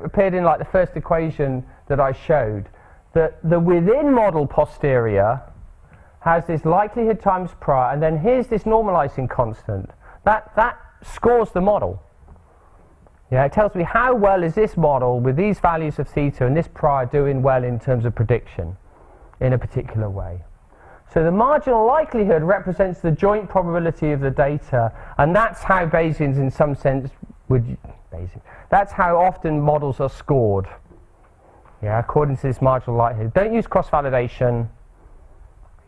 appeared in like the first equation that I showed, that the within model posterior has this likelihood times prior, and then here's this normalizing constant. That scores the model. Yeah, it tells me how well is this model with these values of theta and this prior doing well in terms of prediction in a particular way. So the marginal likelihood represents the joint probability of the data, and that's how Bayesians in some sense that's how often models are scored. Yeah, according to this marginal likelihood. Don't use cross-validation.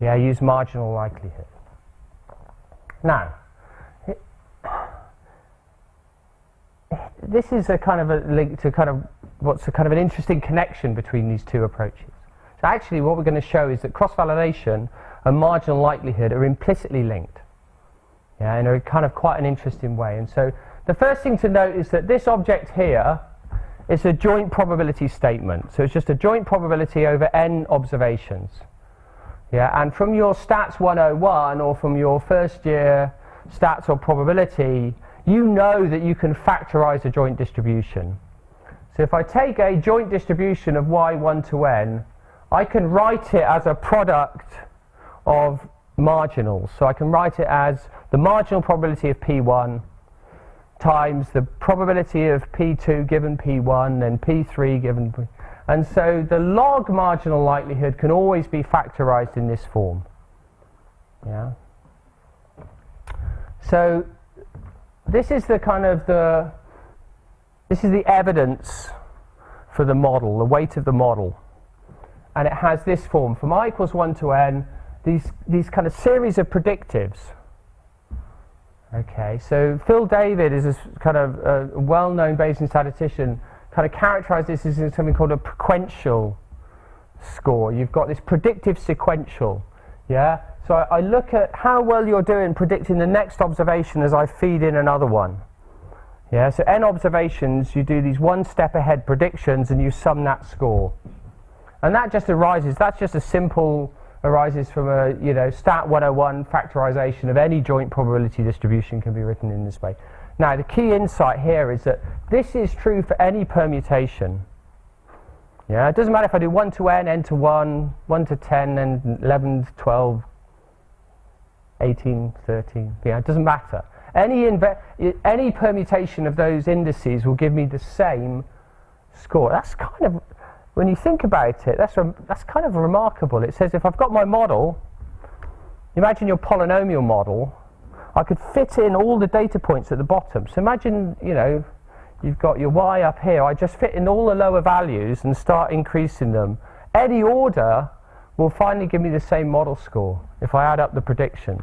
Yeah, use marginal likelihood. Now, this is a kind of a link to kind of what's a kind of an interesting connection between these two approaches. So actually what we're going to show is that cross-validation and marginal likelihood are implicitly linked. Yeah, in a kind of quite an interesting way. And so the first thing to note is that this object here is a joint probability statement. So it's just a joint probability over n observations. Yeah, and from your Stats 101 or from your first year stats or probability, you know that you can factorize a joint distribution. So if I take a joint distribution of y1 to n, I can write it as a product of marginals. So I can write it as the marginal probability of P1 times the probability of P2 given P1, then P3 given P. And so the log marginal likelihood can always be factorized in this form. Yeah. So this is the kind of this is the evidence for the model, the weight of the model. And it has this form, from I equals 1 to n, these kind of series of predictives. Okay, so Phil David is a kind of a well-known Bayesian statistician, kind of characterized this as something called a sequential score. You've got this predictive sequential, yeah? So I look at how well you're doing predicting the next observation as I feed in another one. Yeah, so n observations, you do these one step ahead predictions and you sum that score. And that just arises, that's just a simple, arises from a, you know, Stat 101 factorization of any joint probability distribution can be written in this way. Now, the key insight here is that this is true for any permutation. Yeah, it doesn't matter if I do 1 to n, n to 1, 1 to 10, and 11 to 12, 18, 13. Yeah, it doesn't matter. Any permutation of those indices will give me the same score. That's kind of, when you think about it, that's kind of remarkable. It says if I've got my model, imagine your polynomial model, I could fit in all the data points at the bottom. So imagine, you know, you've got your y up here. I just fit in all the lower values and start increasing them. Any order will finally give me the same model score if I add up the predictions.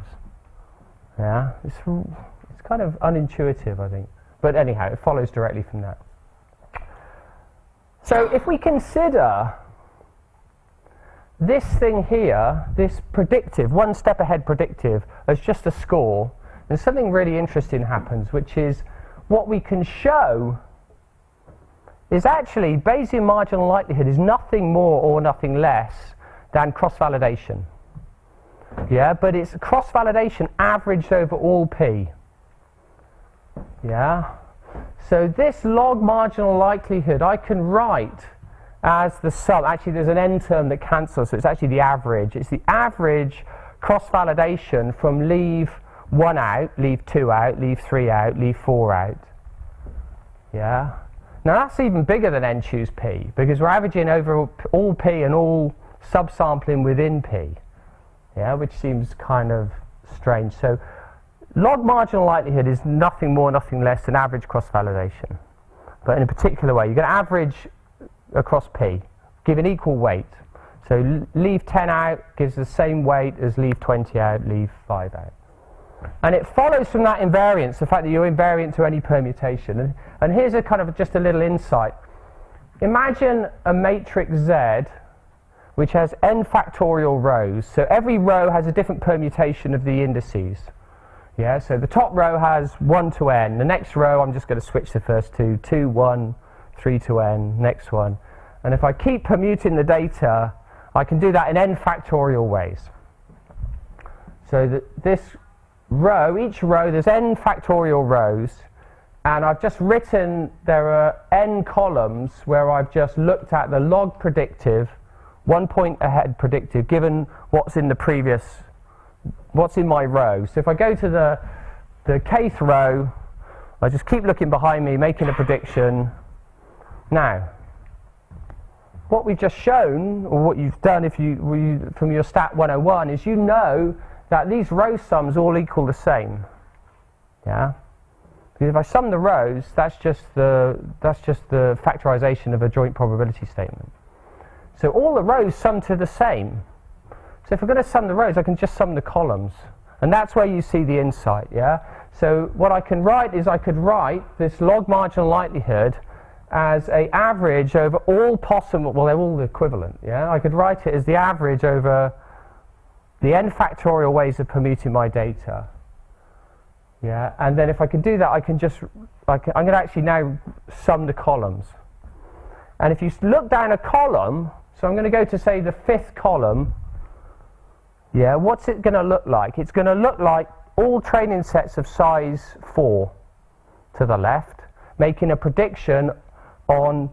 Yeah, it's kind of unintuitive, I think. But anyhow, it follows directly from that. So if we consider this thing here, this predictive, one step ahead predictive, as just a score, then something really interesting happens, which is what we can show is actually Bayesian marginal likelihood is nothing more or nothing less than cross-validation. Yeah, but it's cross-validation averaged over all p. Yeah. So this log marginal likelihood I can write as the sum. Actually, there's an n term that cancels, so it's actually the average. It's the average cross-validation from leave 1 out, leave 2 out, leave 3 out, leave 4 out. Yeah. Now that's even bigger than n choose p, because we're averaging over all p and all subsampling within p. Yeah, which seems kind of strange. So log marginal likelihood is nothing more, nothing less than average cross-validation. But in a particular way, you're going to average across p, give an equal weight. So leave 10 out gives the same weight as leave 20 out, leave 5 out. And it follows from that invariance, the fact that you're invariant to any permutation. And here's a kind of just a little insight. Imagine a matrix Z which has n factorial rows. So every row has a different permutation of the indices. Yeah, so the top row has 1 to n. The next row, I'm just going to switch the first two, 2, 1, 3 to n, next one. And if I keep permuting the data, I can do that in n factorial ways. So that this row, each row, there's n factorial rows, and I've just written there are n columns where I've just looked at the log predictive, 1 point ahead predictive, given what's in the previous, what's in my row. So if I go to the kth row, I just keep looking behind me, making a prediction. Now, what we've just shown, or what you've done if from your Stat 101, is you know that these row sums all equal the same. Yeah? Because if I sum the rows, that's just the factorization of a joint probability statement. So all the rows sum to the same. So if we're going to sum the rows, I can just sum the columns. And that's where you see the insight, yeah? So what I can write is I could write this log marginal likelihood as an average over all possible, well, they're all equivalent, yeah? I could write it as the average over the n factorial ways of permuting my data. Yeah, and then if I can do that, I can just, I'm going to actually now sum the columns. And if you look down a column, so I'm going to go to, say, the 5th column, yeah, what's it going to look like? It's going to look like all training sets of size 4 to the left, making a prediction on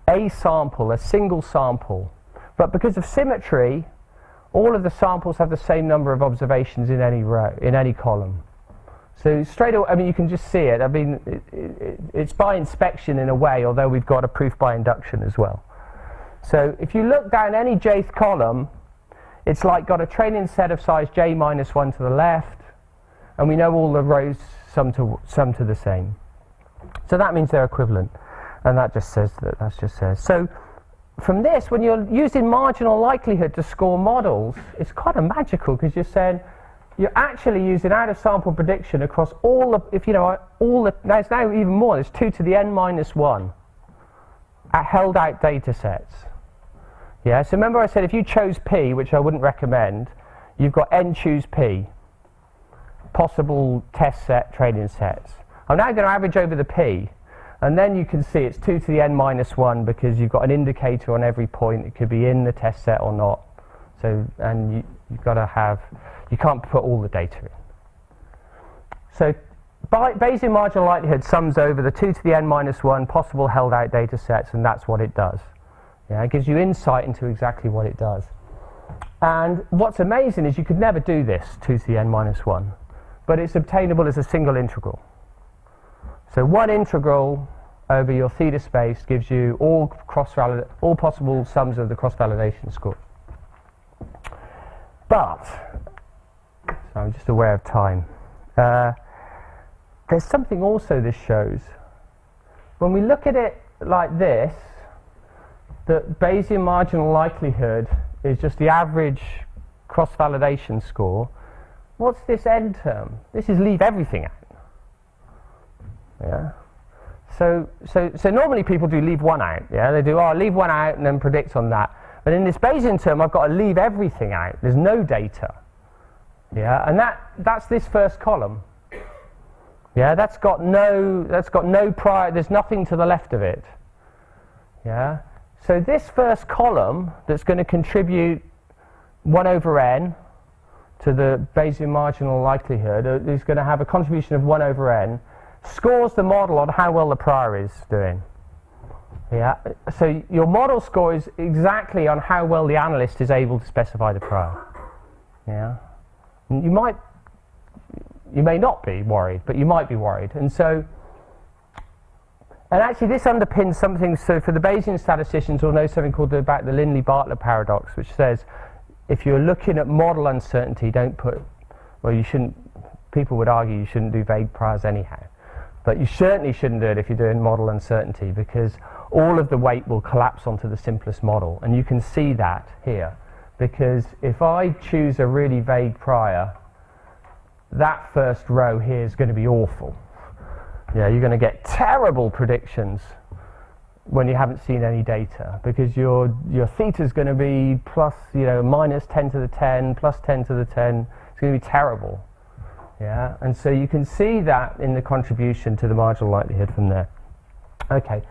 a sample, a single sample. But because of symmetry, all of the samples have the same number of observations in any row, in any column. So straight away, I mean, you can just see it. I mean, it's by inspection in a way, although we've got a proof by induction as well. So if you look down any jth column, it's like got a training set of size j minus 1 to the left, and we know all the rows sum to the same. So that means they're equivalent, and that just says that. That just says. So from this, when you're using marginal likelihood to score models, it's kind of magical, because you're saying you're actually using out-of-sample prediction across all the, if you know, all the, there's now even more, there's 2 to the n minus 1 at held-out data sets. Yeah, so remember I said if you chose P, which I wouldn't recommend, you've got n choose P, possible test set training sets. I'm now going to average over the P, and then you can see it's 2 to the n minus 1 because you've got an indicator on every point. It could be in the test set or not. So, and you've got to have, you can't put all the data in. So Bayesian marginal likelihood sums over the 2 to the n minus 1 possible held out data sets, and that's what it does. Yeah, it gives you insight into exactly what it does. And what's amazing is you could never do this 2 to the n minus 1, but it's obtainable as a single integral. So one integral over your theta space gives you all possible sums of the cross-validation score. But, so I'm just aware of time, there's something also this shows. When we look at it like this, that Bayesian marginal likelihood is just the average cross-validation score. What's this n term? This is leave everything out. Yeah. So normally people do leave one out. Yeah, they do, oh, leave one out and then predict on that. But in this Bayesian term, I've got to leave everything out. There's no data. Yeah, and that's this first column. Yeah, that's got no prior. There's nothing to the left of it. Yeah. So this first column that's going to contribute 1 over n to the Bayesian marginal likelihood is going to have a contribution of 1 over n, scores the model on how well the prior is doing. Yeah. So your model score is exactly on how well the analyst is able to specify the prior. Yeah. You may not be worried, but you might be worried. And so, and actually this underpins something, so for the Bayesian statisticians will know something called about the Linley-Bartlett paradox, which says if you're looking at model uncertainty, don't put, well, you shouldn't, people would argue you shouldn't do vague priors anyhow. But you certainly shouldn't do it if you're doing model uncertainty, because all of the weight will collapse onto the simplest model. And you can see that here, because if I choose a really vague prior, that first row here is going to be awful. Yeah, you're going to get terrible predictions when you haven't seen any data, because your theta is going to be plus, minus 10 to the 10, plus 10 to the 10. It's going to be terrible. Yeah, and so you can see that in the contribution to the marginal likelihood from there. Okay,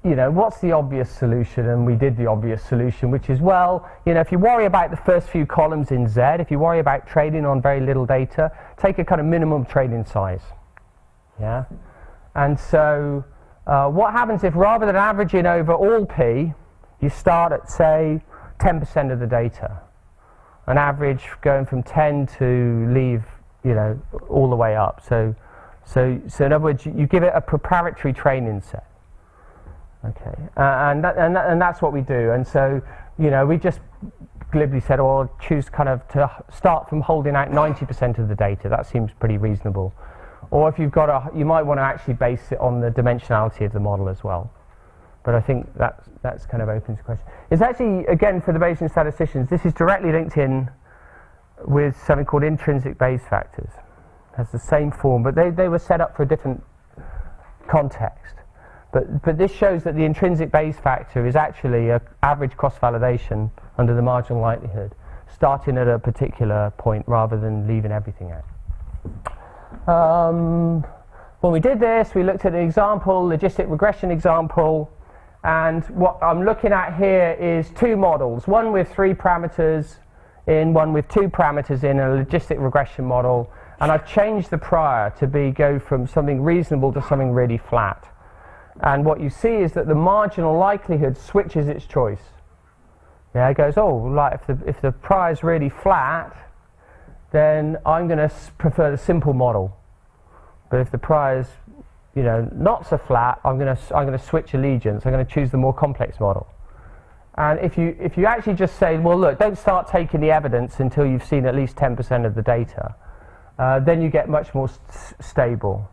what's the obvious solution? And we did the obvious solution, which is, well, if you worry about the first few columns in Z, if you worry about trading on very little data, take a kind of minimum trading size. Yeah, and so what happens if rather than averaging over all p, you start at say 10% of the data, an average going from 10 to leave, you know, all the way up. So in other words, you give it a preparatory training set. Okay, and that's what we do. And so, you know, we just glibly said, "Oh, choose kind of to start from holding out 90% of the data." That seems pretty reasonable. Or if you've got you might want to actually base it on the dimensionality of the model as well. But I think that's kind of open to question. It's actually, again, for the Bayesian statisticians, this is directly linked in with something called intrinsic Bayes factors. It has the same form, but they were set up for a different context. But this shows that the intrinsic Bayes factor is actually an average cross-validation under the marginal likelihood, starting at a particular point rather than leaving everything out. When we did this, we looked at an example, logistic regression example, and what I'm looking at here is two models, one with 3 parameters in, one with 2 parameters in, a logistic regression model, and I've changed the prior to go from something reasonable to something really flat. And what you see is that the marginal likelihood switches its choice. Yeah, it goes, oh, like if the prior is really flat, then I'm going to prefer the simple model. But if the prior is, you know, not so flat, I'm going to switch allegiance. I'm going to choose the more complex model. And if you actually just say, well, look, don't start taking the evidence until you've seen at least 10% of the data, then you get much more stable.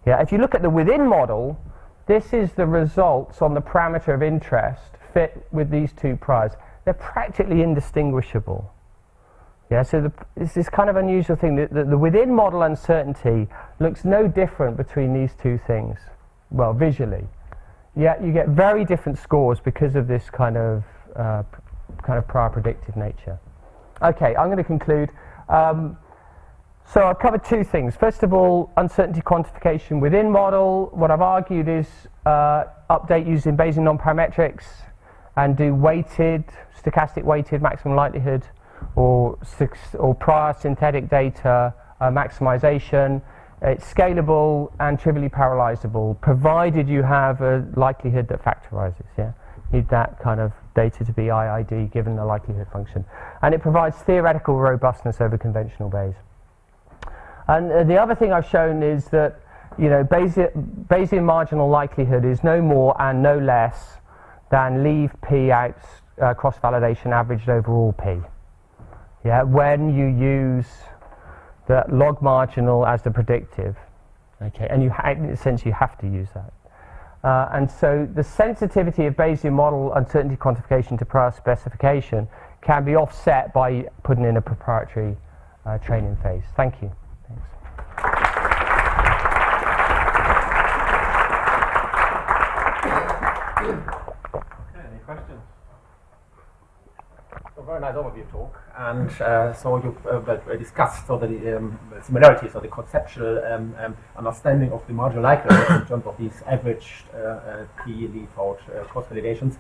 Yeah, if you look at the within model, this is the results on the parameter of interest fit with these 2 priors. They're practically indistinguishable. Yeah, so it's this kind of unusual thing that the within model uncertainty looks no different between these 2 things, well, visually. Yet you get very different scores because of this kind of prior predictive nature. Okay, I'm going to conclude. So I've covered 2 things. First of all, uncertainty quantification within model. What I've argued is update using Bayesian non-parametrics and do stochastic weighted maximum likelihood or prior synthetic data maximization. It's scalable and trivially parallelizable, provided you have a likelihood that factorizes. Yeah, you need that kind of data to be IID given the likelihood function, and it provides theoretical robustness over conventional Bayes. And the other thing I've shown is that, you know, Bayesian marginal likelihood is no more and no less than leave p out cross-validation averaged over all p. Yeah, when you use the log marginal as the predictive, okay, and in a sense you have to use that. And so the sensitivity of Bayesian model uncertainty quantification to prior specification can be offset by putting in a proprietary training phase. Thank you. Any questions? A very nice overview talk, and so you discussed the similarities or the conceptual understanding of the marginal likelihood in terms of these averaged p leave out cross validations,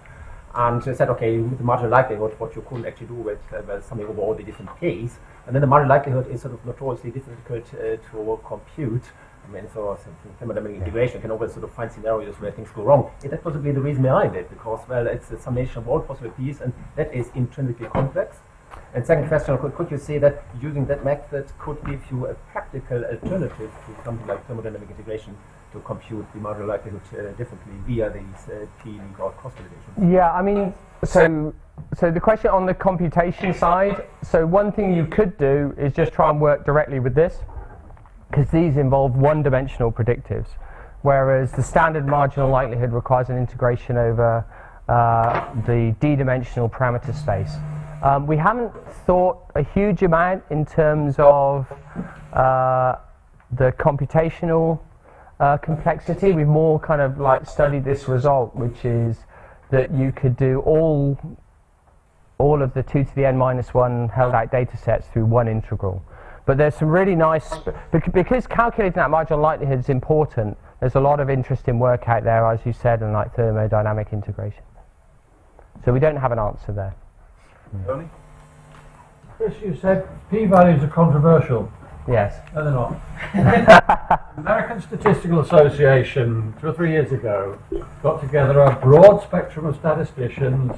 and said, okay, with the marginal likelihood, what you could actually do with something over all the different k's, and then the marginal likelihood is sort of notoriously difficult to compute. I mean, so thermodynamic integration can always sort of find scenarios where things go wrong. Is that possibly the reason behind it? Because, well, it's a summation of all possible p's, and that is intrinsically complex. And second question, could you say that using that method could give you a practical alternative to something like thermodynamic integration to compute the marginal likelihood differently via these p leave out cross validations? Yeah, I mean, so the question on the computation side, so one thing you could do is just try and work directly with this, because these involve one-dimensional predictives, whereas the standard marginal likelihood requires an integration over the d-dimensional parameter space. We haven't thought a huge amount in terms of the computational complexity. We've more kind of like studied this result, which is that you could do all of the 2 to the n minus 1 held out data sets through one integral. But there's some really nice, because calculating that marginal likelihood is important, there's a lot of interesting work out there, as you said, in like thermodynamic integration. So we don't have an answer there. Tony? Chris, you said p-values are controversial. Yes. No, they're not. American Statistical Association 2 or 3 years ago got together a broad spectrum of statisticians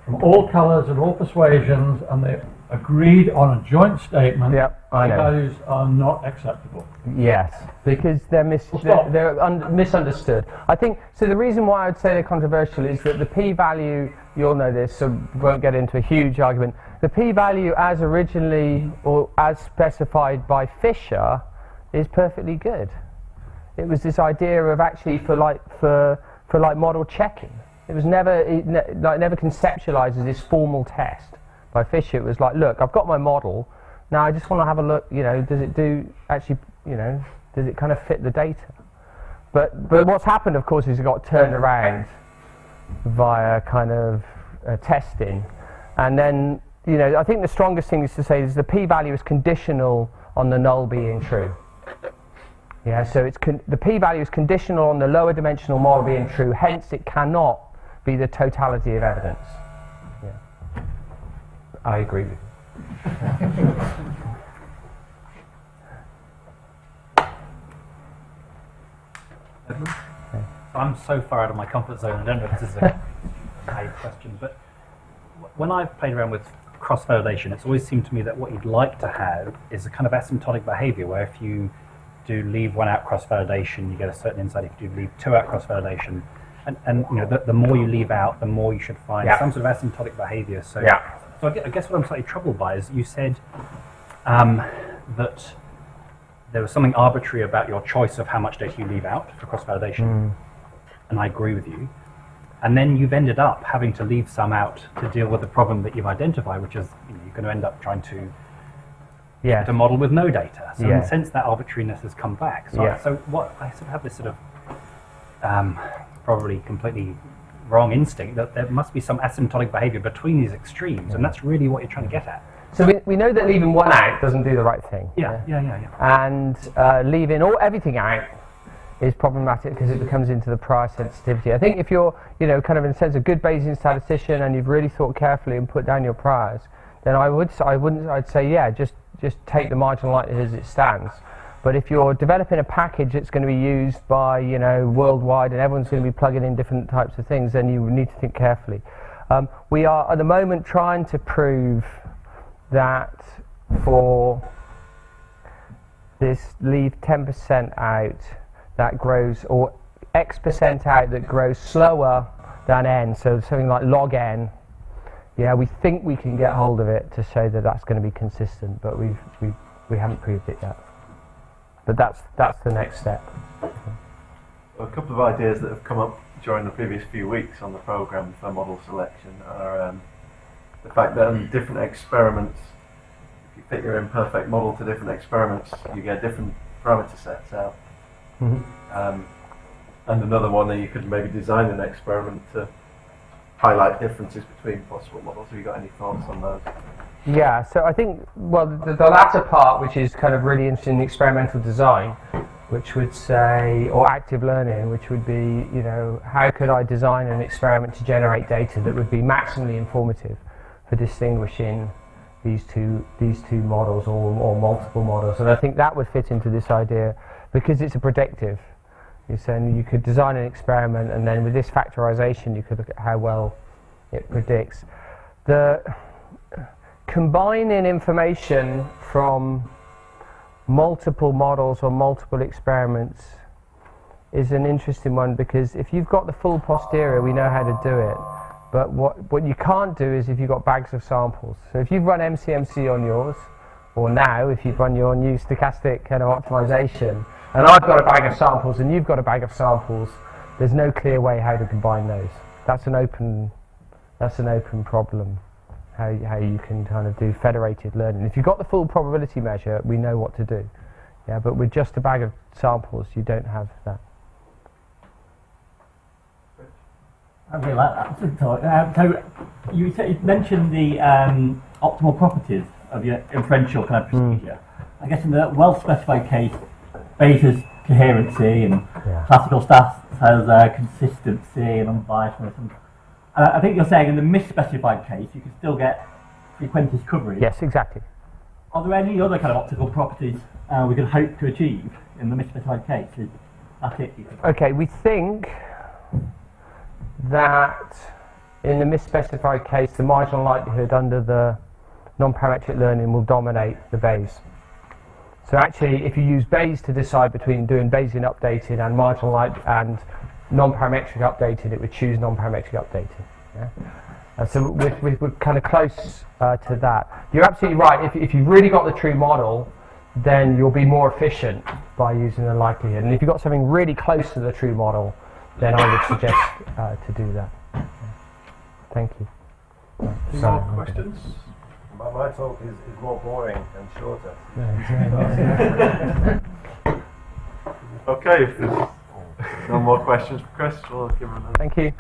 from all colours and all persuasions, and they agreed on a joint statement Yep, I know. P-values are not acceptable. Yes, because they're misunderstood. I think, so the reason why I would say they're controversial is that the p-value, you all know this, so we won't get into a huge argument, the p-value as originally, or as specified by Fisher, is perfectly good. It was this idea of actually for model checking. It was never conceptualized as this formal test. By Fisher, it was like, look, I've got my model, now I just want to have a look, does it does it kind of fit the data? But what's happened, of course, is it got turned around via kind of testing, and then, I think the strongest thing is to say is the p-value is conditional on the null being true. Yeah, so the p-value is conditional on the lower dimensional model being true, hence it cannot be the totality of evidence. I agree with you. I'm so far out of my comfort zone, I don't know if this is a paid question, but when I've played around with cross-validation, it's always seemed to me that what you'd like to have is a kind of asymptotic behavior, where if you do leave one out cross-validation, you get a certain insight. If you do leave two out cross-validation, and the more you leave out, the more you should find some sort of asymptotic behavior. So. So I guess what I'm slightly troubled by is you said that there was something arbitrary about your choice of how much data you leave out for cross-validation, and I agree with you. And then you've ended up having to leave some out to deal with the problem that you've identified, which is you're going to end up trying to get a model with no data. So in a sense, that arbitrariness has come back. So, I sort of have this sort of probably completely wrong instinct that there must be some asymptotic behavior between these extremes, and that's really what you're trying to get at. So we know that leaving one out doesn't do the right thing. Yeah. And leaving everything out is problematic because it becomes into the prior sensitivity. I think if you're, kind of in a sense a good Bayesian statistician and you've really thought carefully and put down your priors, then I'd say just take the marginal likelihood as it stands. But if you're developing a package that's going to be used by, worldwide, and everyone's going to be plugging in different types of things, then you need to think carefully. We are at the moment trying to prove that for this leave 10% out that grows, or X% out that grows slower than n, so something like log n, we think we can get hold of it to show that that's going to be consistent, but we haven't proved it yet. But that's the next step. Well, a couple of ideas that have come up during the previous few weeks on the programme for model selection are the fact that on different experiments, if you fit your imperfect model to different experiments, you get different parameter sets out. And another one that you could maybe design an experiment to highlight differences between possible models. Have you got any thoughts on those? Yeah, so I think, the latter part, which is kind of really interesting in experimental design, which would say, or active learning, which would be, how could I design an experiment to generate data that would be maximally informative for distinguishing these two models or multiple models? And I think that would fit into this idea because it's a predictive. You're saying you could design an experiment, and then with this factorization, you could look at how well it predicts. Combining information from multiple models or multiple experiments is an interesting one, because if you've got the full posterior, we know how to do it. But what you can't do is if you've got bags of samples. So if you've run MCMC on yours, or now if you've run your new stochastic kind of optimization, and I've got a bag of samples and you've got a bag of samples, there's no clear way how to combine those. That's an open problem. How you can kind of do federated learning. If you've got the full probability measure, we know what to do. Yeah, but with just a bag of samples, you don't have that. I really like that. So you mentioned the optimal properties of your inferential kind of procedure. I guess in the well-specified case, Bayes' coherency and classical stats has consistency and unbiasedness. And I think you're saying in the misspecified case, you can still get frequentist coverage. Yes, exactly. Are there any other kind of optical properties we could hope to achieve in the misspecified case? Is that it? Okay, we think that in the misspecified case, the marginal likelihood under the non-parametric learning will dominate the Bayes. So actually, if you use Bayes to decide between doing Bayesian updating and marginal and non-parametric updating, it would choose non-parametric updating. Yeah? So we're kind of close to that. You're absolutely right. If you've really got the true model, then you'll be more efficient by using the likelihood. And if you've got something really close to the true model, then I would suggest to do that. Thank you. Any more questions? My talk is more boring and shorter. Okay, if there's no more questions for Chris, we'll give him another. Thank you.